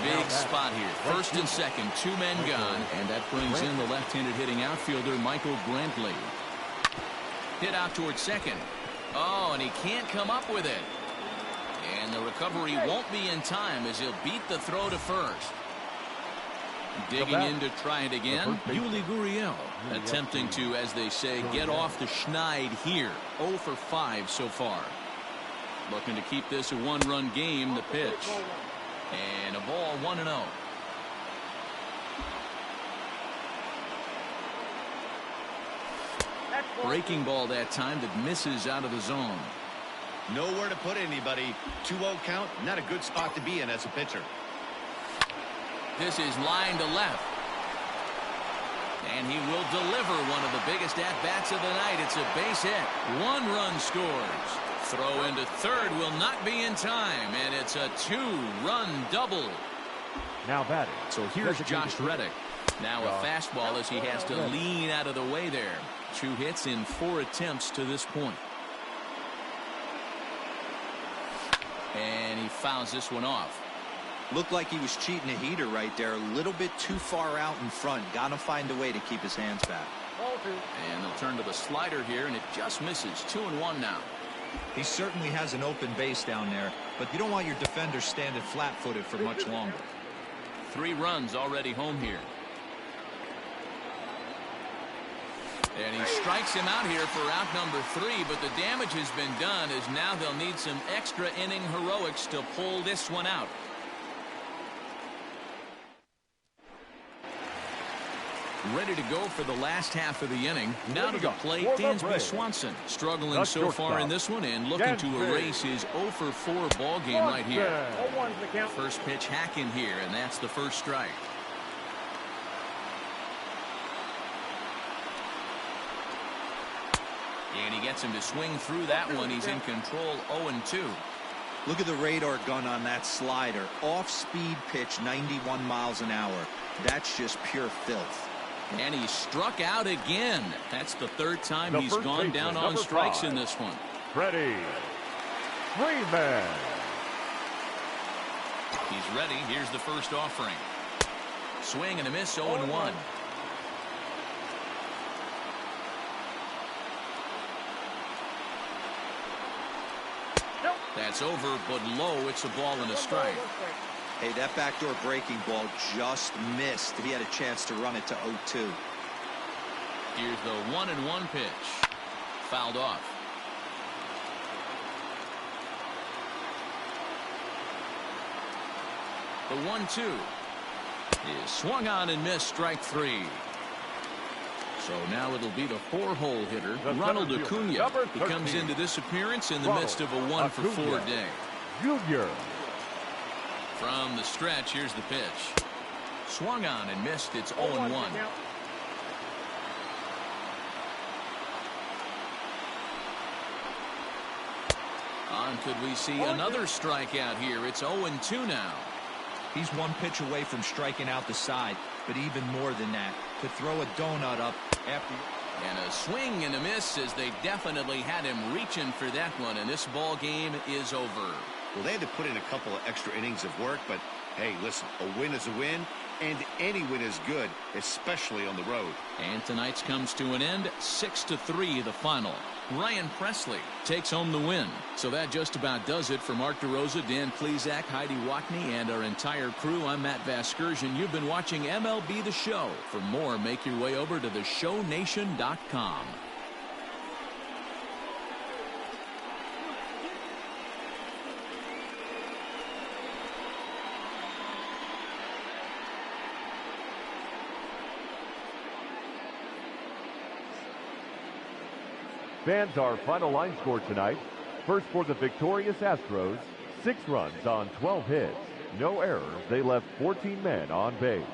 Big spot here. First and second, 2 men gone, and that brings in the left-handed hitting outfielder Michael Brantley. Hit out towards second. Oh, and he can't come up with it. And the recovery won't be in time as he'll beat the throw to first. Digging in to try it again, Yuli Gurriel attempting to, as they say, get off the schneid here. 0 for 5 so far. Looking to keep this a one-run game. The pitch. And a ball 1-0. Breaking ball that time that misses out of the zone. Nowhere to put anybody. 2-0 count, not a good spot to be in as a pitcher. This is line to left. And he will deliver one of the biggest at-bats of the night. It's a base hit. 1 run scores. Throw into third will not be in time. And it's a 2-run double. Now batting. So here's Josh Reddick. Now a fastball as he has to lean out of the way there. 2 hits in 4 attempts to this point. And he fouls this one off. Looked like he was cheating a heater right there. A little bit too far out in front. Got to find a way to keep his hands back. And they'll turn to the slider here, and it just misses. 2-1 now. He certainly has an open base down there, but you don't want your defender standing flat-footed for much longer. 3 runs already home here. And he strikes him out here for out number 3, but the damage has been done as now they'll need some extra inning heroics to pull this one out. Ready to go for the last half of the inning. Now to the plate, Dansby Swanson. Struggling so far in this one and looking to erase his 0 for 4 ball game right here. First pitch hacking here, and that's the first strike. And he gets him to swing through that one. He's in control. 0-2. Look at the radar gun on that slider. Off-speed pitch, 91 miles an hour. That's just pure filth. And he struck out again. That's the third time he's gone down on strikes in this one. Freddie Freeman. He's ready. Here's the first offering. Swing and a miss, 0-1. That's over, but low. It's a ball and a strike. Hey, that backdoor breaking ball just missed. He had a chance to run it to 0-2. Here's the 1-1 pitch. Fouled off. The 1-2 is swung on and missed, strike 3. So now it'll be the 4-hole hitter, Ronald Acuna. He comes into this appearance in the midst of a 1-for-4 day. Junior. From the stretch, here's the pitch. Swung on and missed. It's 0-1. Could we see another strikeout here? It's 0-2 now. He's one pitch away from striking out the side, but even more than that, to throw a donut up after. And a swing and a miss, as they definitely had him reaching for that one, and this ball game is over. Well, they had to put in a couple of extra innings of work, but hey, listen, a win is a win, and any win is good, especially on the road. And tonight's comes to an end, 6-3 the final. Ryan Presley takes home the win. So that just about does it for Mark DeRosa, Dan Plesac, Heidi Wackney, and our entire crew. I'm Matt Vasgersian. You've been watching MLB The Show. For more, make your way over to theshownation.com. Fans, our final line score tonight. First for the victorious Astros, 6 runs on 12 hits. No errors. They left 14 men on base.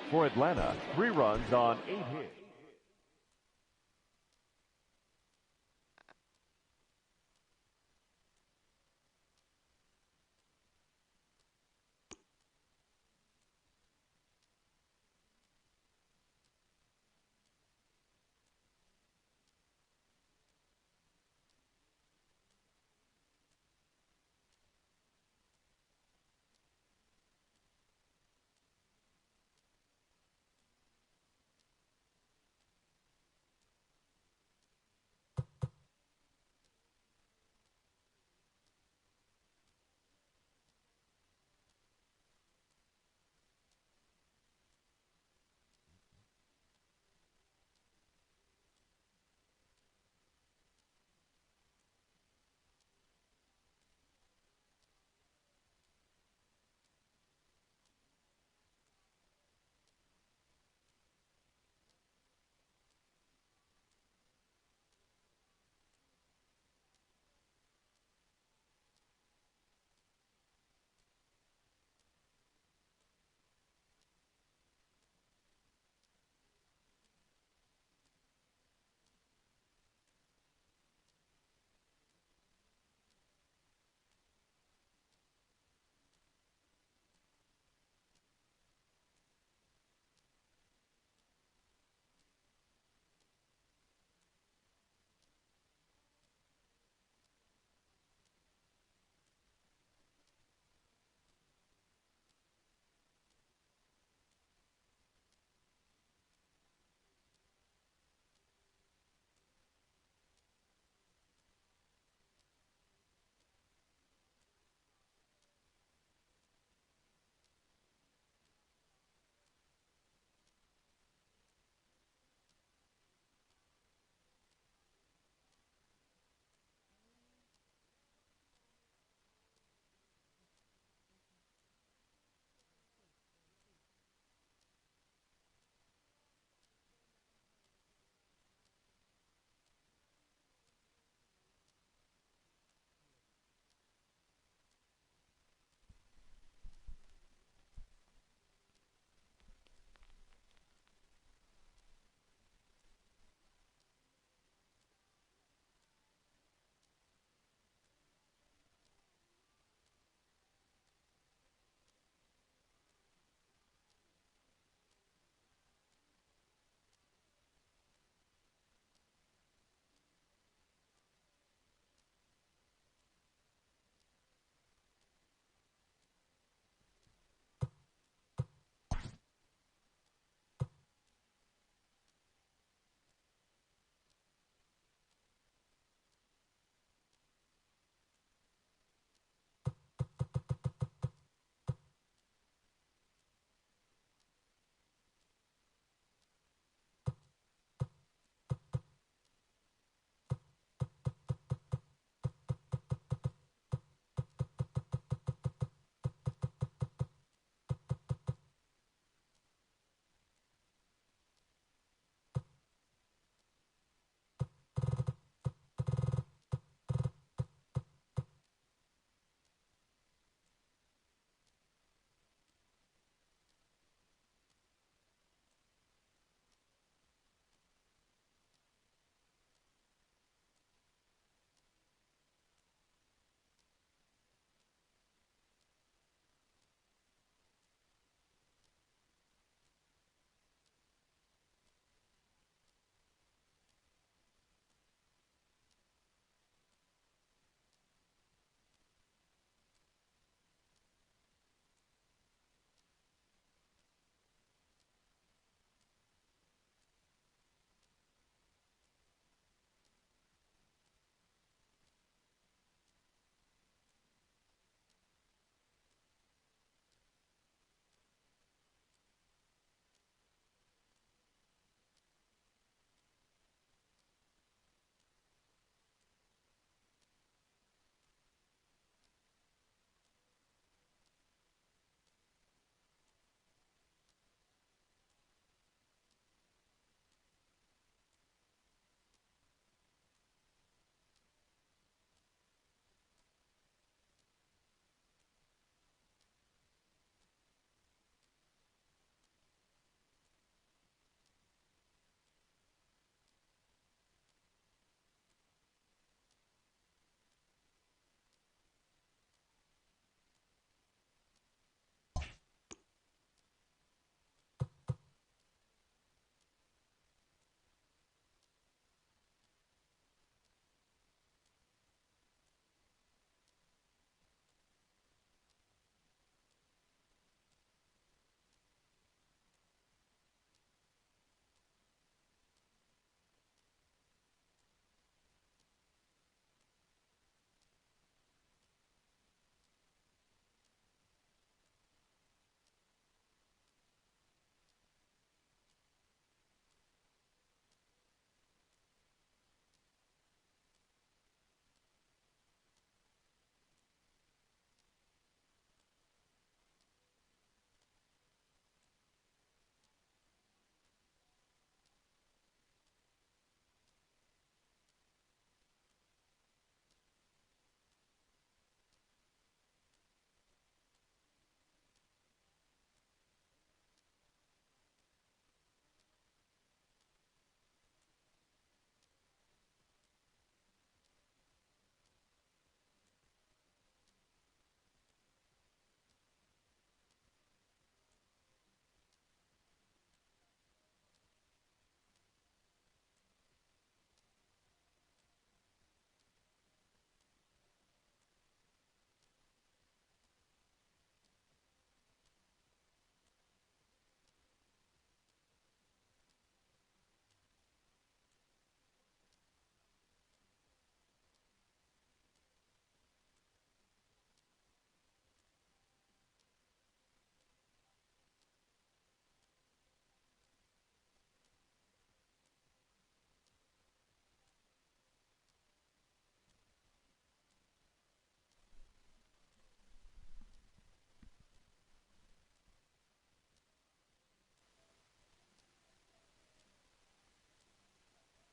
For Atlanta, 3 runs on 8 hits.